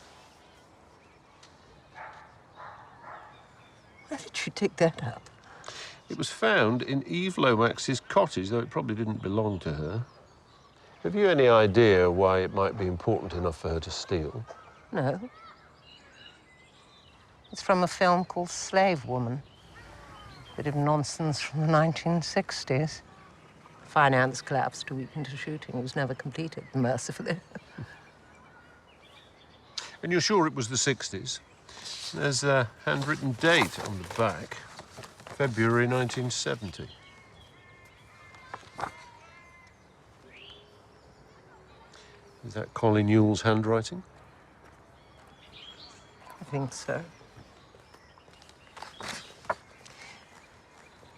Speaker 6: Where did you dig that up?
Speaker 1: It was found in Eve Lomax's cottage, though it probably didn't belong to her. Have you any idea why it might be important enough for her to steal?
Speaker 6: No. It's from a film called Slave Woman. Bit of nonsense from the 1960s. Finance collapsed a week into shooting. It was never completed, mercifully.
Speaker 1: And you're sure it was the 60s? There's a handwritten date on the back. February 1970. Is that Colin Yule's handwriting?
Speaker 6: I think so.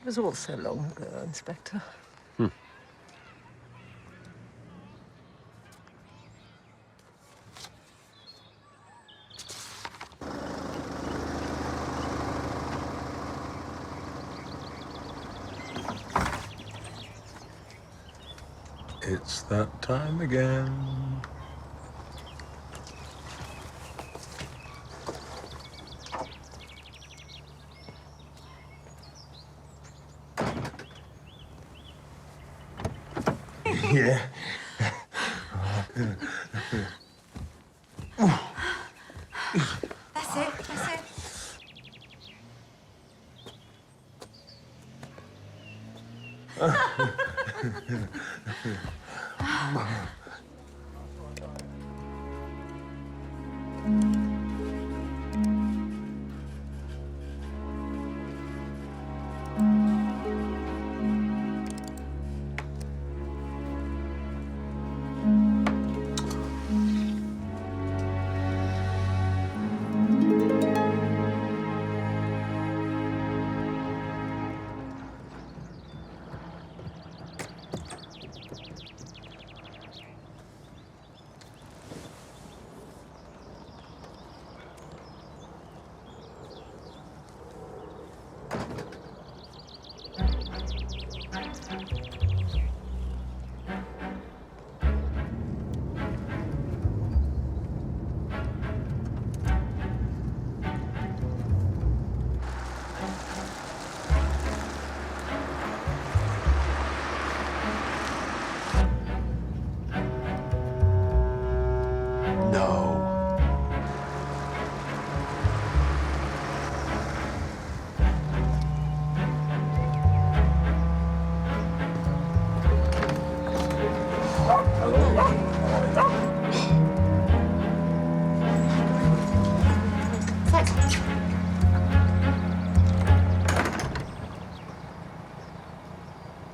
Speaker 6: It was all so long ago, Inspector.
Speaker 13: It's that time again. Yeah.
Speaker 2: That's it, that's it.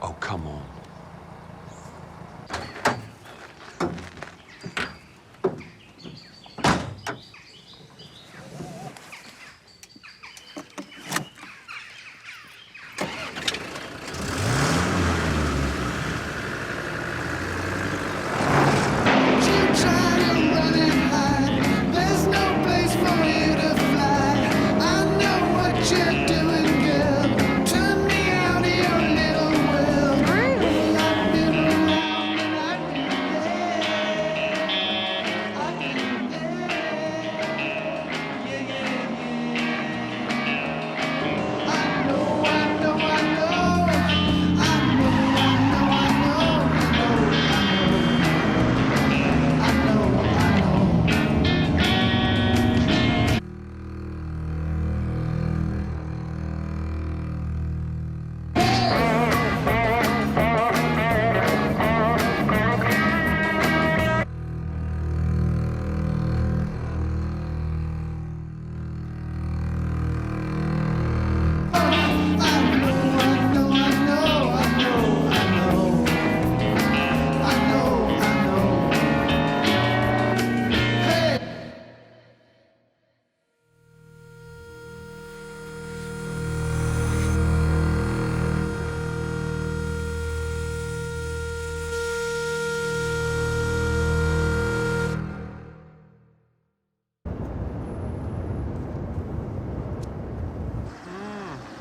Speaker 4: Oh, come on.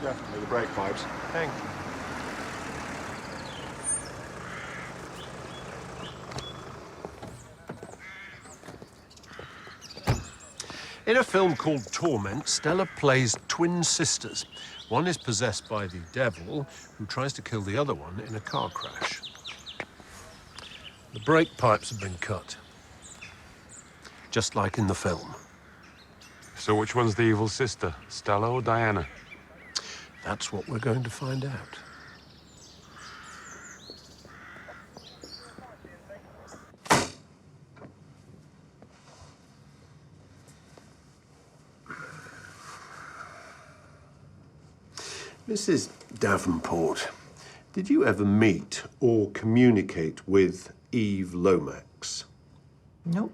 Speaker 17: Definitely the brake pipes.
Speaker 1: Thank you. In a film called Torment, Stella plays twin sisters. One is possessed by the devil, who tries to kill the other one in a car crash. The brake pipes have been cut, just like in the film.
Speaker 11: So which one's the evil sister, Stella or Diana?
Speaker 1: That's what we're going to find out. Mrs. Davenport, did you ever meet or communicate with Eve Lomax?
Speaker 6: No.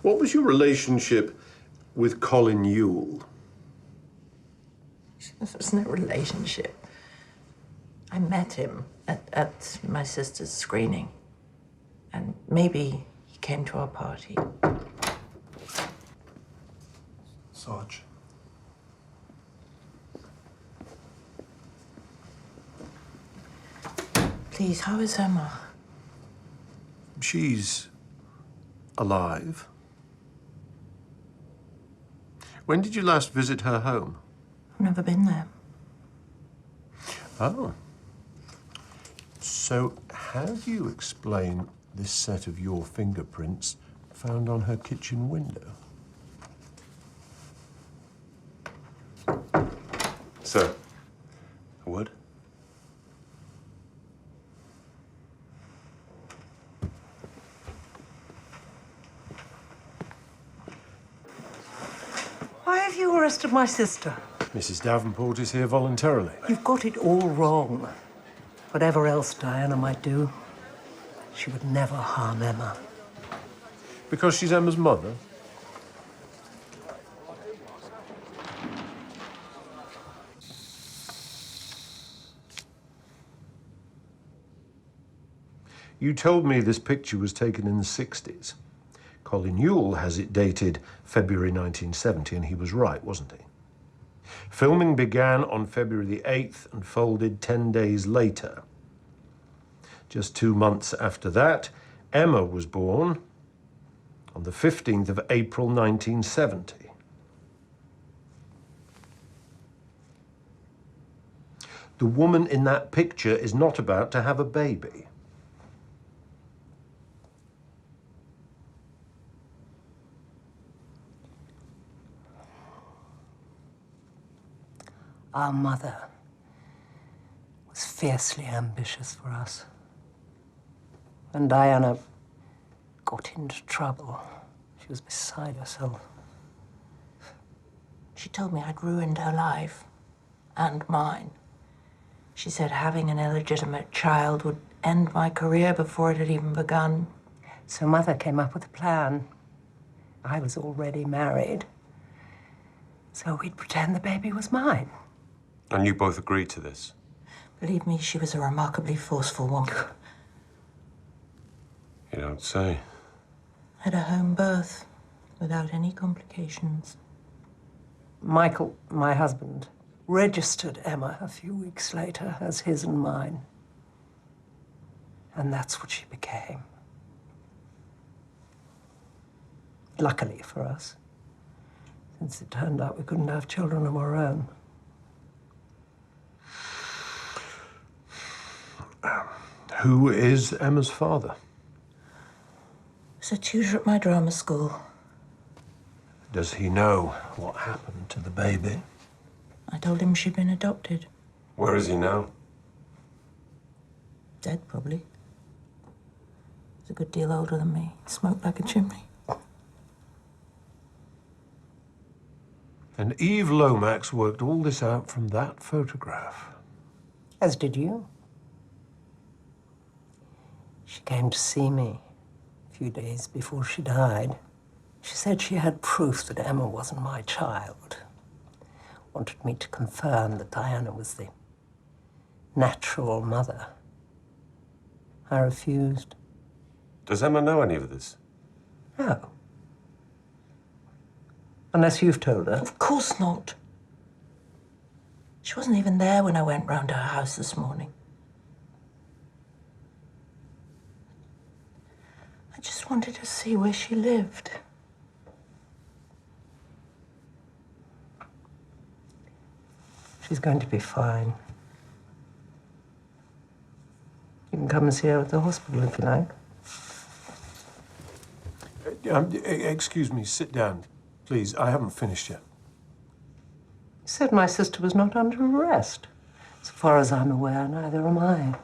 Speaker 1: What was your relationship with Colin Yule?
Speaker 6: There was no relationship. I met him at my sister's screening. And maybe he came to our party.
Speaker 1: Sarge.
Speaker 6: Please, how is Emma?
Speaker 1: She's alive. When did you last visit her home?
Speaker 6: I've never been there.
Speaker 1: Oh. So how do you explain this set of your fingerprints found on her kitchen window?
Speaker 11: Sir, a word?
Speaker 6: Why have you arrested my sister?
Speaker 1: Mrs. Davenport is here voluntarily.
Speaker 6: You've got it all wrong. Whatever else Diana might do, she would never harm Emma.
Speaker 1: Because she's Emma's mother? You told me this picture was taken in the 60s. Colin Yule has it dated February 1970, and he was right, wasn't he? Filming began on February the 8th and folded 10 days later. Just 2 months after that, Emma was born on the 15th of April 1970. The woman in that picture is not about to have a baby.
Speaker 6: Our mother was fiercely ambitious for us. When Diana got into trouble, she was beside herself. She told me I'd ruined her life and mine. She said having an illegitimate child would end my career before it had even begun. So Mother came up with a plan. I was already married, so we'd pretend the baby was mine.
Speaker 11: And you both agreed to this?
Speaker 6: Believe me, she was a remarkably forceful woman.
Speaker 11: You don't say.
Speaker 6: Had a home birth without any complications. Michael, my husband, registered Emma a few weeks later as his and mine. And that's what she became. Luckily for us, since it turned out we couldn't have children of our own.
Speaker 1: Who is Emma's father?
Speaker 6: He's a tutor at my drama school.
Speaker 1: Does he know what happened to the baby?
Speaker 6: I told him she'd been adopted.
Speaker 11: Where is he now?
Speaker 6: Dead, probably. He's a good deal older than me. Smoked like a chimney.
Speaker 1: And Eve Lomax worked all this out from that photograph. As did you. She came to see me a few days before she died. She said she had proof that Emma wasn't my child. Wanted me to confirm that Diana was the natural mother. I refused.
Speaker 11: Does Emma know any of this?
Speaker 6: No. Unless you've told her. Of course not. She wasn't even there when I went round her house this morning. I just wanted to see where she lived. She's going to be fine. You can come and see her at the hospital if you like.
Speaker 1: Excuse me, sit down, please. I haven't finished yet.
Speaker 6: said my sister was not under arrest. So far as I'm aware, neither am I.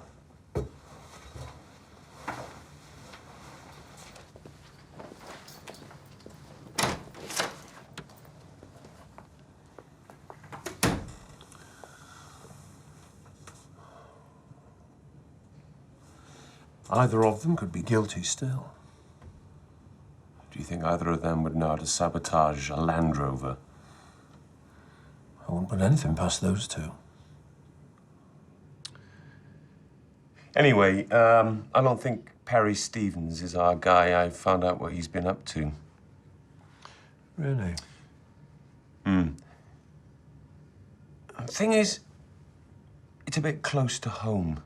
Speaker 11: Either of them could be guilty still. Do you think either of them would know how to sabotage a Land Rover? I wouldn't put anything past those two. Anyway, I don't think Perry Stevens is our guy. I found out what he's been up to.
Speaker 5: Really?
Speaker 11: The thing is, it's a bit close to home.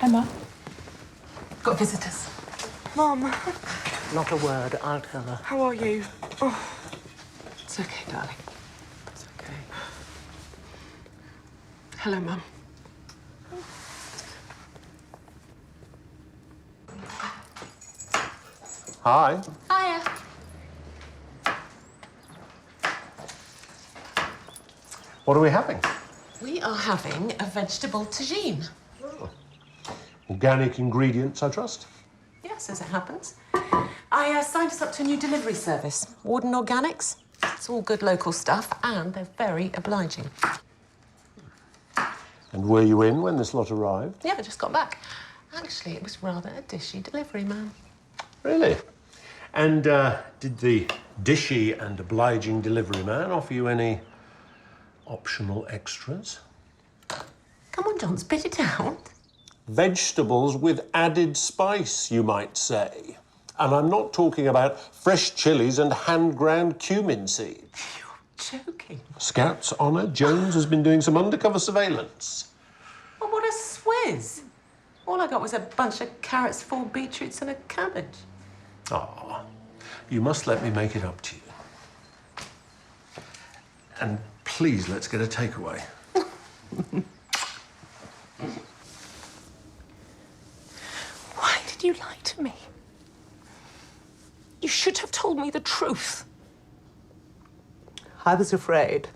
Speaker 16: Emma?
Speaker 15: Got visitors.
Speaker 14: Mum,
Speaker 6: Not a word, I'll tell her.
Speaker 14: how are you? Oh,
Speaker 15: It's okay, darling. It's okay. Hello, Mum.
Speaker 1: Hi.
Speaker 14: hiya.
Speaker 1: What are we having?
Speaker 14: We are having a vegetable tagine.
Speaker 1: Organic ingredients, I trust?
Speaker 14: Yes, as it happens. I signed us up to a new delivery service, Warden Organics. It's all good local stuff, and they're very obliging.
Speaker 1: And were you in when this lot arrived?
Speaker 14: Yeah, I just got back. Actually, it was rather a dishy delivery man.
Speaker 1: Really? And did the dishy and obliging delivery man offer you any optional extras?
Speaker 14: Come on, John, spit it out.
Speaker 1: Vegetables with added spice, you might say. And I'm not talking about fresh chilies and hand-ground cumin seed.
Speaker 14: You're joking.
Speaker 1: Scout's honour, Jones has been doing some undercover surveillance.
Speaker 14: Well, what a swizz. All I got was a bunch of carrots, 4 beetroots, and a cabbage.
Speaker 1: Ah, you must let me make it up to you. And please, let's get a takeaway.
Speaker 14: Why did you lie to me? You should have told me the truth.
Speaker 6: I was afraid.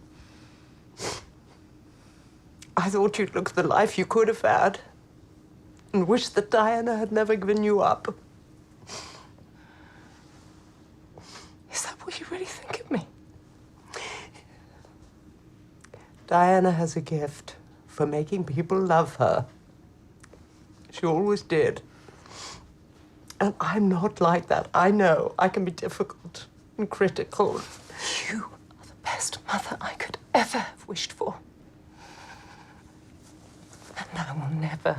Speaker 6: I thought you'd look at the life you could have had and wish that Diana had never given you up.
Speaker 14: Is that what you really think of me?
Speaker 6: Diana has a gift for making people love her. She always did. And I'm not like that. I know I can be difficult and critical.
Speaker 14: You are the best mother I could ever have wished for. And I will never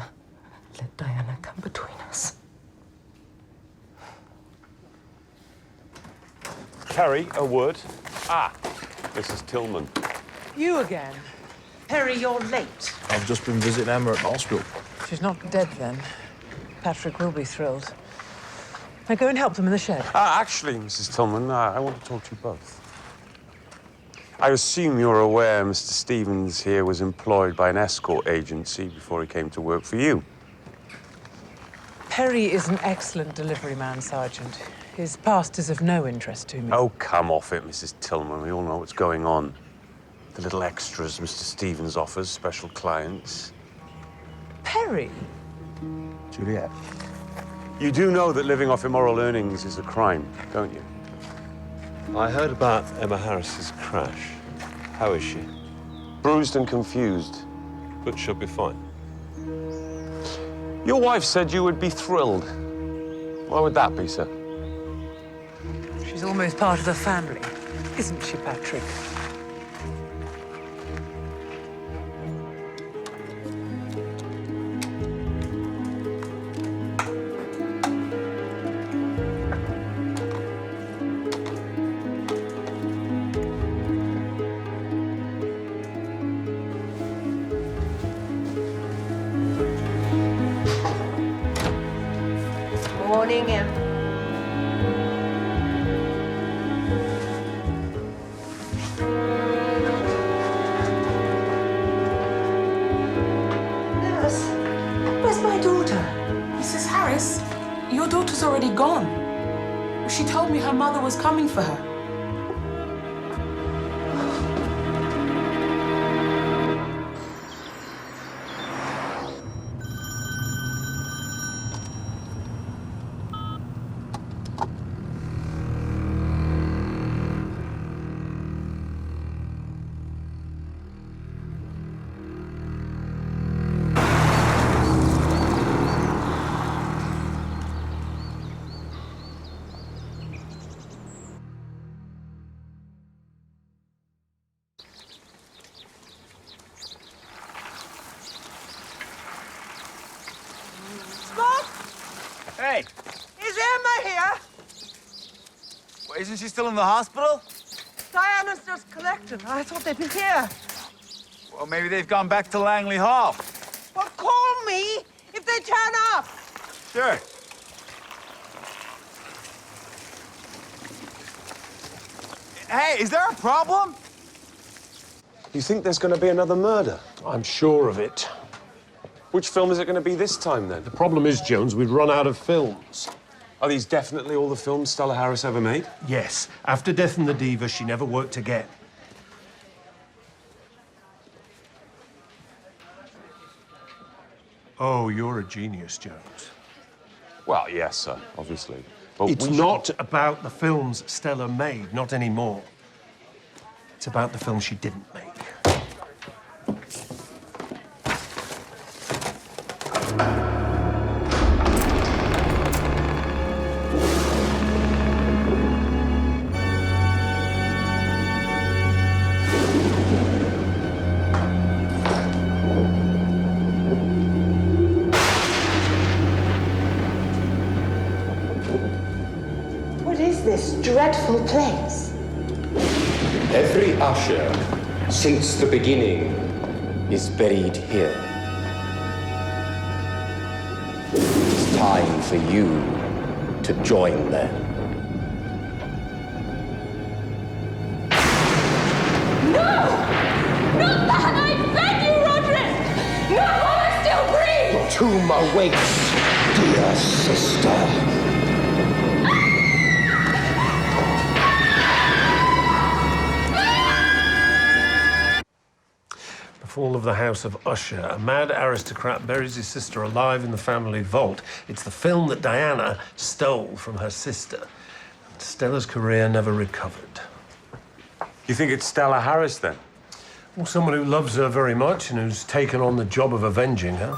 Speaker 14: let Diana come between us.
Speaker 12: Perry, a word. Ah, Mrs. Tillman.
Speaker 16: You again?
Speaker 3: Perry, you're late.
Speaker 17: I've just been visiting Emma at the hospital.
Speaker 16: She's not dead then. Patrick will be thrilled. Now go and help them in the shed.
Speaker 11: Actually, Mrs. Tillman, I want to talk to you both. I assume you're aware Mr. Stevens here was employed by an escort agency before he came to work for you.
Speaker 16: Perry is an excellent delivery man, Sergeant. His past is of no interest to me.
Speaker 11: Oh, come off it, Mrs. Tillman. We all know what's going on. The little extras Mr. Stevens offers, special clients.
Speaker 16: Perry?
Speaker 17: Juliet.
Speaker 11: You do know that living off immoral earnings is a crime, don't you?
Speaker 12: I heard about Emma Harris's crash. How is she?
Speaker 11: Bruised and confused.
Speaker 12: But she'll be fine.
Speaker 11: Your wife said you would be thrilled. Why would that be, sir?
Speaker 16: She's almost part of the family, isn't she, Patrick?
Speaker 6: Morning, Em. Nurse, where's my daughter?
Speaker 14: Mrs. Harris. Your daughter's already gone. She told me her mother was coming for her.
Speaker 9: Hey!
Speaker 20: Is Emma here?
Speaker 9: Well, isn't she still in the hospital?
Speaker 20: Diana's just collected. I thought they'd be here.
Speaker 9: Well, maybe they've gone back to Langley Hall.
Speaker 20: Well, call me if they turn up.
Speaker 9: Sure. Hey, is there a problem?
Speaker 11: You think there's going to be another murder?
Speaker 1: I'm sure of it.
Speaker 11: Which film is it going to be this time, then?
Speaker 1: The problem is, Jones, we've run out of films.
Speaker 11: Are these definitely all the films Stella Harris ever made?
Speaker 1: Yes. After Death and the Diva, she never worked again. Oh, you're a genius, Jones.
Speaker 11: Well, yes, sir, obviously. But
Speaker 1: It's not about the films Stella made, not anymore. It's about the films she didn't make.
Speaker 18: What is this dreadful place?
Speaker 21: Every usher, since the beginning, is buried here. It's time for you to join them.
Speaker 2: No! Not that! I beg you, Roderick! Not while I still breathe!
Speaker 21: Your tomb awaits, dear sister.
Speaker 1: Fall of the House of Usher. A mad aristocrat buries his sister alive in the family vault. It's the film that Diana stole from her sister. Stella's career never recovered.
Speaker 11: You think it's Stella Harris, then?
Speaker 1: Well, someone who loves her very much and who's taken on the job of avenging her.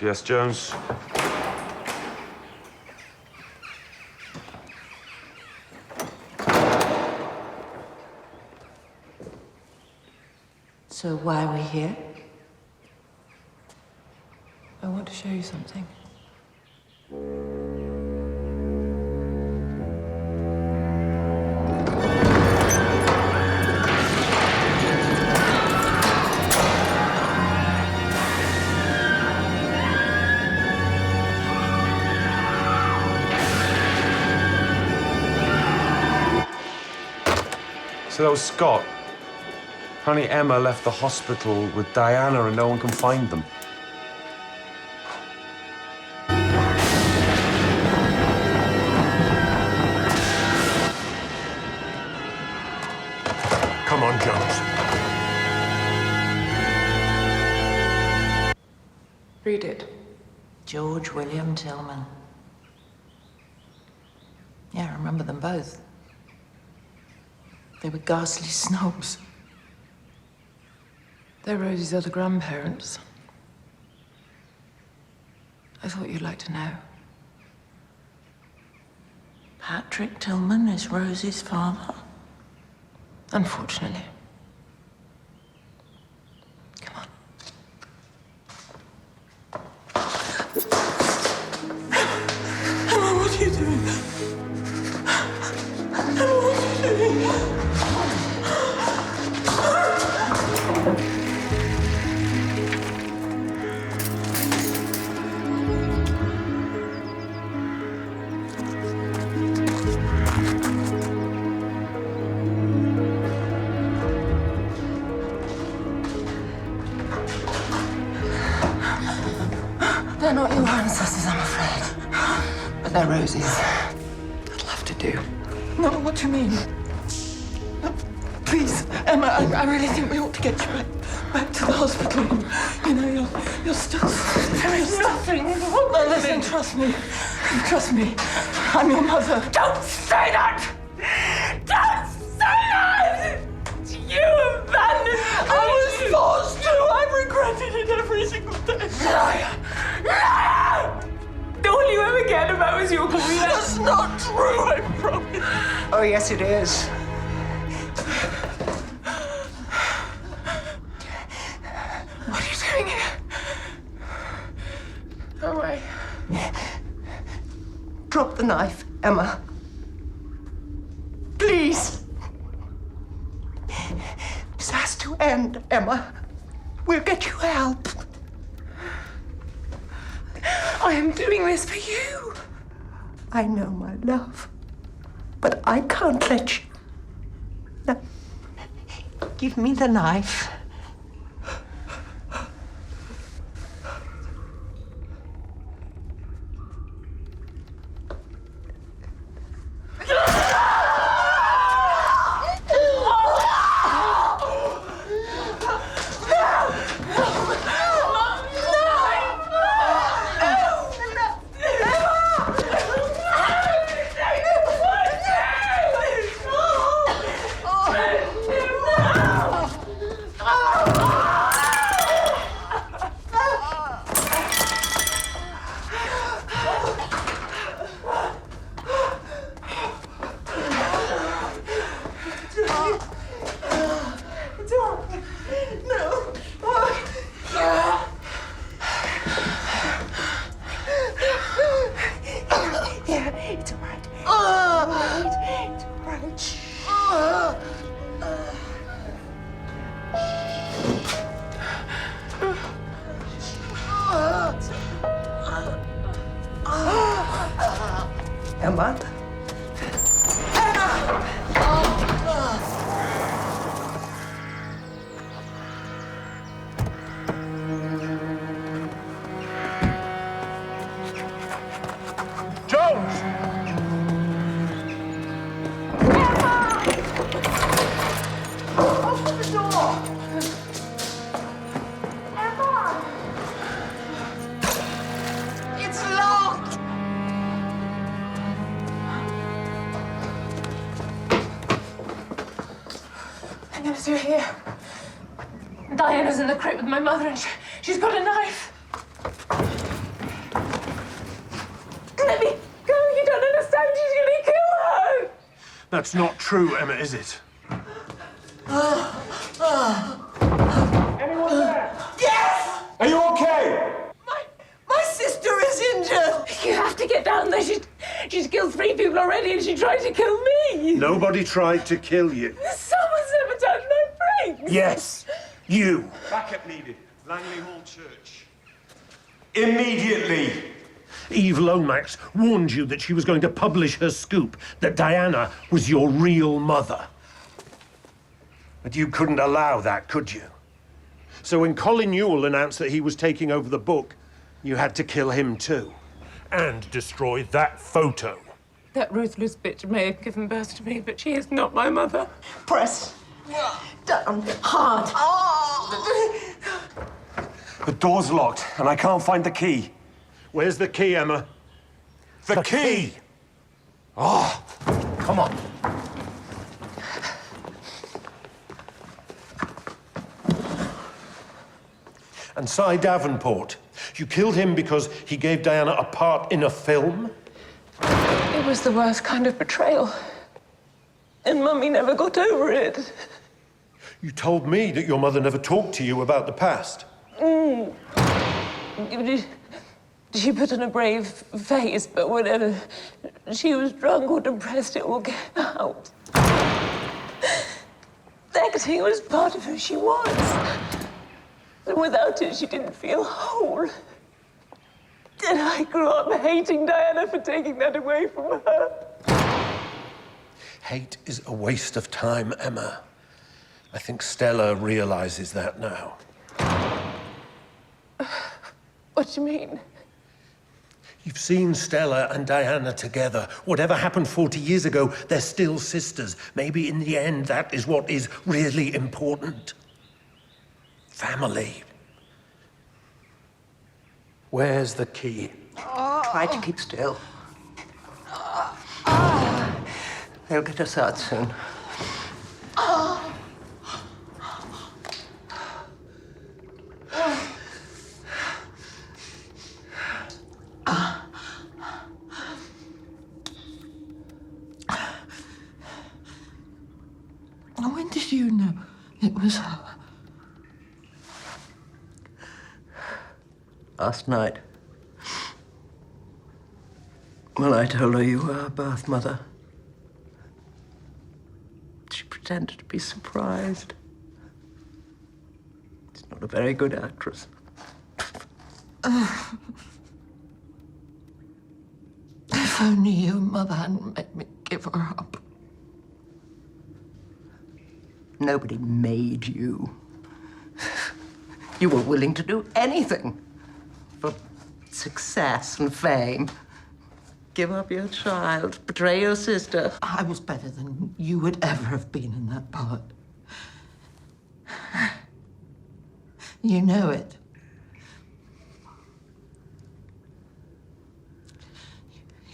Speaker 11: Yes, Jones?
Speaker 6: So why are we here?
Speaker 15: I want to show you something.
Speaker 11: So that was Scott. Honey Emma left the hospital with Diana and no one can find them.
Speaker 1: Come on, Jones.
Speaker 15: Read it.
Speaker 8: George William Tillman. Yeah, I remember them both. They were ghastly snobs.
Speaker 15: They're Rosie's other grandparents. I thought you'd like to know.
Speaker 8: Patrick Tillman is Rosie's father?
Speaker 15: Unfortunately.
Speaker 2: Emma, what are you doing? Emma, what are you doing?
Speaker 15: They're not your ancestors. They're Rosie's. I'd love to do.
Speaker 20: No, what do you mean? No, please, Emma, I really think we ought to get you back to the hospital. You know, you're still very
Speaker 8: Nothing.
Speaker 20: Now, listen, trust me. Trust me. I'm your mother.
Speaker 2: Don't say that! Don't say that! You abandoned me!
Speaker 20: I was forced to. I've regretted it every single day.
Speaker 2: Liar! Liar! All you ever cared about was your career.
Speaker 20: That's not true, I promise.
Speaker 6: Oh, yes, it is.
Speaker 20: What are you doing here? Go away.
Speaker 6: Drop the knife, Emma. Please. This has to end, Emma. We'll get you help.
Speaker 20: I am doing this for you.
Speaker 6: I know, my love. But I can't let you. Now, give me the knife. Emma?
Speaker 17: Jones!
Speaker 2: Open the door! Emma! It's locked!
Speaker 20: Agnes, you're here. Diana's in the crate with my mother and she's got a knife.
Speaker 2: Let me go! You don't understand! She's gonna kill her!
Speaker 5: That's not true, Emma, is it?
Speaker 17: Anyone there?
Speaker 2: Yes!
Speaker 17: Are you okay?
Speaker 20: My sister is injured.
Speaker 2: You have to get down there. She's killed 3 people already and she tried to kill me!
Speaker 5: Nobody tried to kill you.
Speaker 2: Someone sabotaged my brakes!
Speaker 5: Yes, you.
Speaker 11: Backup needed. Langley Hall Church. Immediately!
Speaker 5: Eve Lomax warned you that she was going to publish her scoop, that Diana was your real mother. But you couldn't allow that, could you? So when Colin Newell announced that he was taking over the book, you had to kill him too. And destroy that photo.
Speaker 20: That ruthless bitch may have given birth to me, but she is not my mother.
Speaker 6: Press down hard.
Speaker 5: The door's locked, and I can't find the key. Where's the key, Emma? The key! Oh, come on. And Cy Davenport, you killed him because he gave Diana a part in a film?
Speaker 20: It was the worst kind of betrayal. And Mummy never got over it.
Speaker 5: You told me that your mother never talked to you about the past.
Speaker 20: She put on a brave face, but whenever she was drunk or depressed, it all came out. Acting was part of who she was. And without it, she didn't feel whole. And I grew up hating Diana for taking that away from her.
Speaker 5: Hate is a waste of time, Emma. I think Stella realizes that now.
Speaker 20: What do you mean?
Speaker 5: You've seen Stella and Diana together. Whatever happened 40 years ago, they're still sisters. Maybe in the end, that is what is really important. Family. Where's the key?
Speaker 6: Try to keep still. They'll get us out soon.
Speaker 8: When did you know it was her?
Speaker 6: Last night. When I told her you were her birth mother. She pretended to be surprised. She's not a very good actress.
Speaker 8: If only your mother hadn't made me give her up.
Speaker 6: Nobody made you. You were willing to do anything for success and fame. Give up your child, betray your sister.
Speaker 8: I was better than you would ever have been in that part. You know it.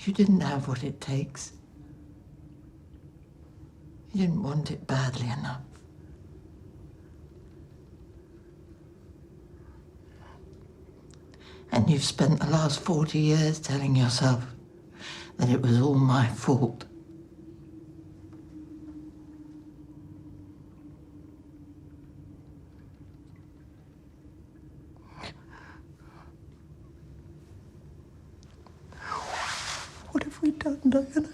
Speaker 8: You didn't have what it takes. You didn't want it badly enough. And you've spent the last 40 years telling yourself that it was all my fault.
Speaker 6: What have we done, Diana?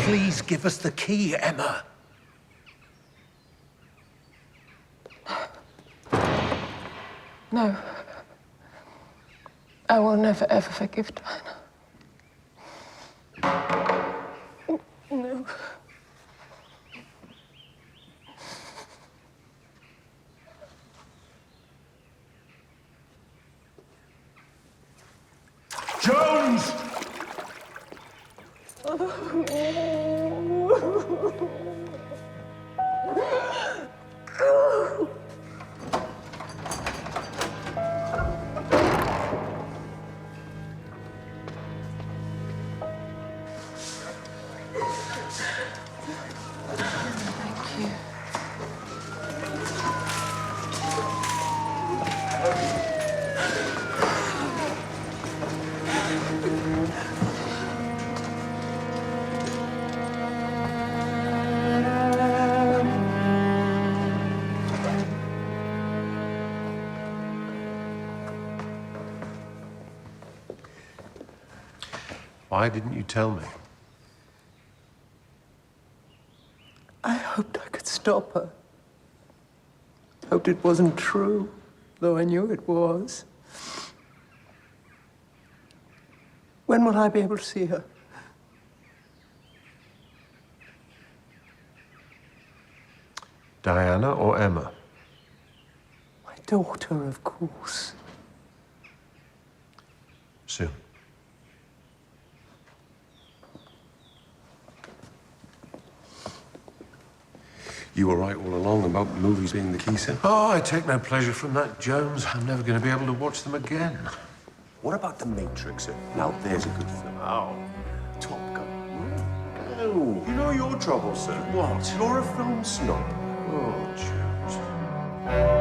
Speaker 5: Please give us the key, Emma.
Speaker 15: No. I will never, ever forgive Diana. No.
Speaker 5: Jones!
Speaker 1: Why didn't you tell me?
Speaker 6: I hoped I could stop her. Hoped it wasn't true, though I knew it was. When will I be able to see her?
Speaker 1: Diana or Emma?
Speaker 6: My daughter, of course.
Speaker 1: Soon.
Speaker 11: You were right all along about movies being the key, sir.
Speaker 1: Oh, I take no pleasure from that, Jones. I'm never going to be able to watch them again.
Speaker 11: What about The Matrix, sir? Now, there's a good film.
Speaker 1: Oh.
Speaker 11: Top Gun. No. You know your trouble, sir.
Speaker 1: What?
Speaker 11: You're a film snob.
Speaker 1: Oh, Jones.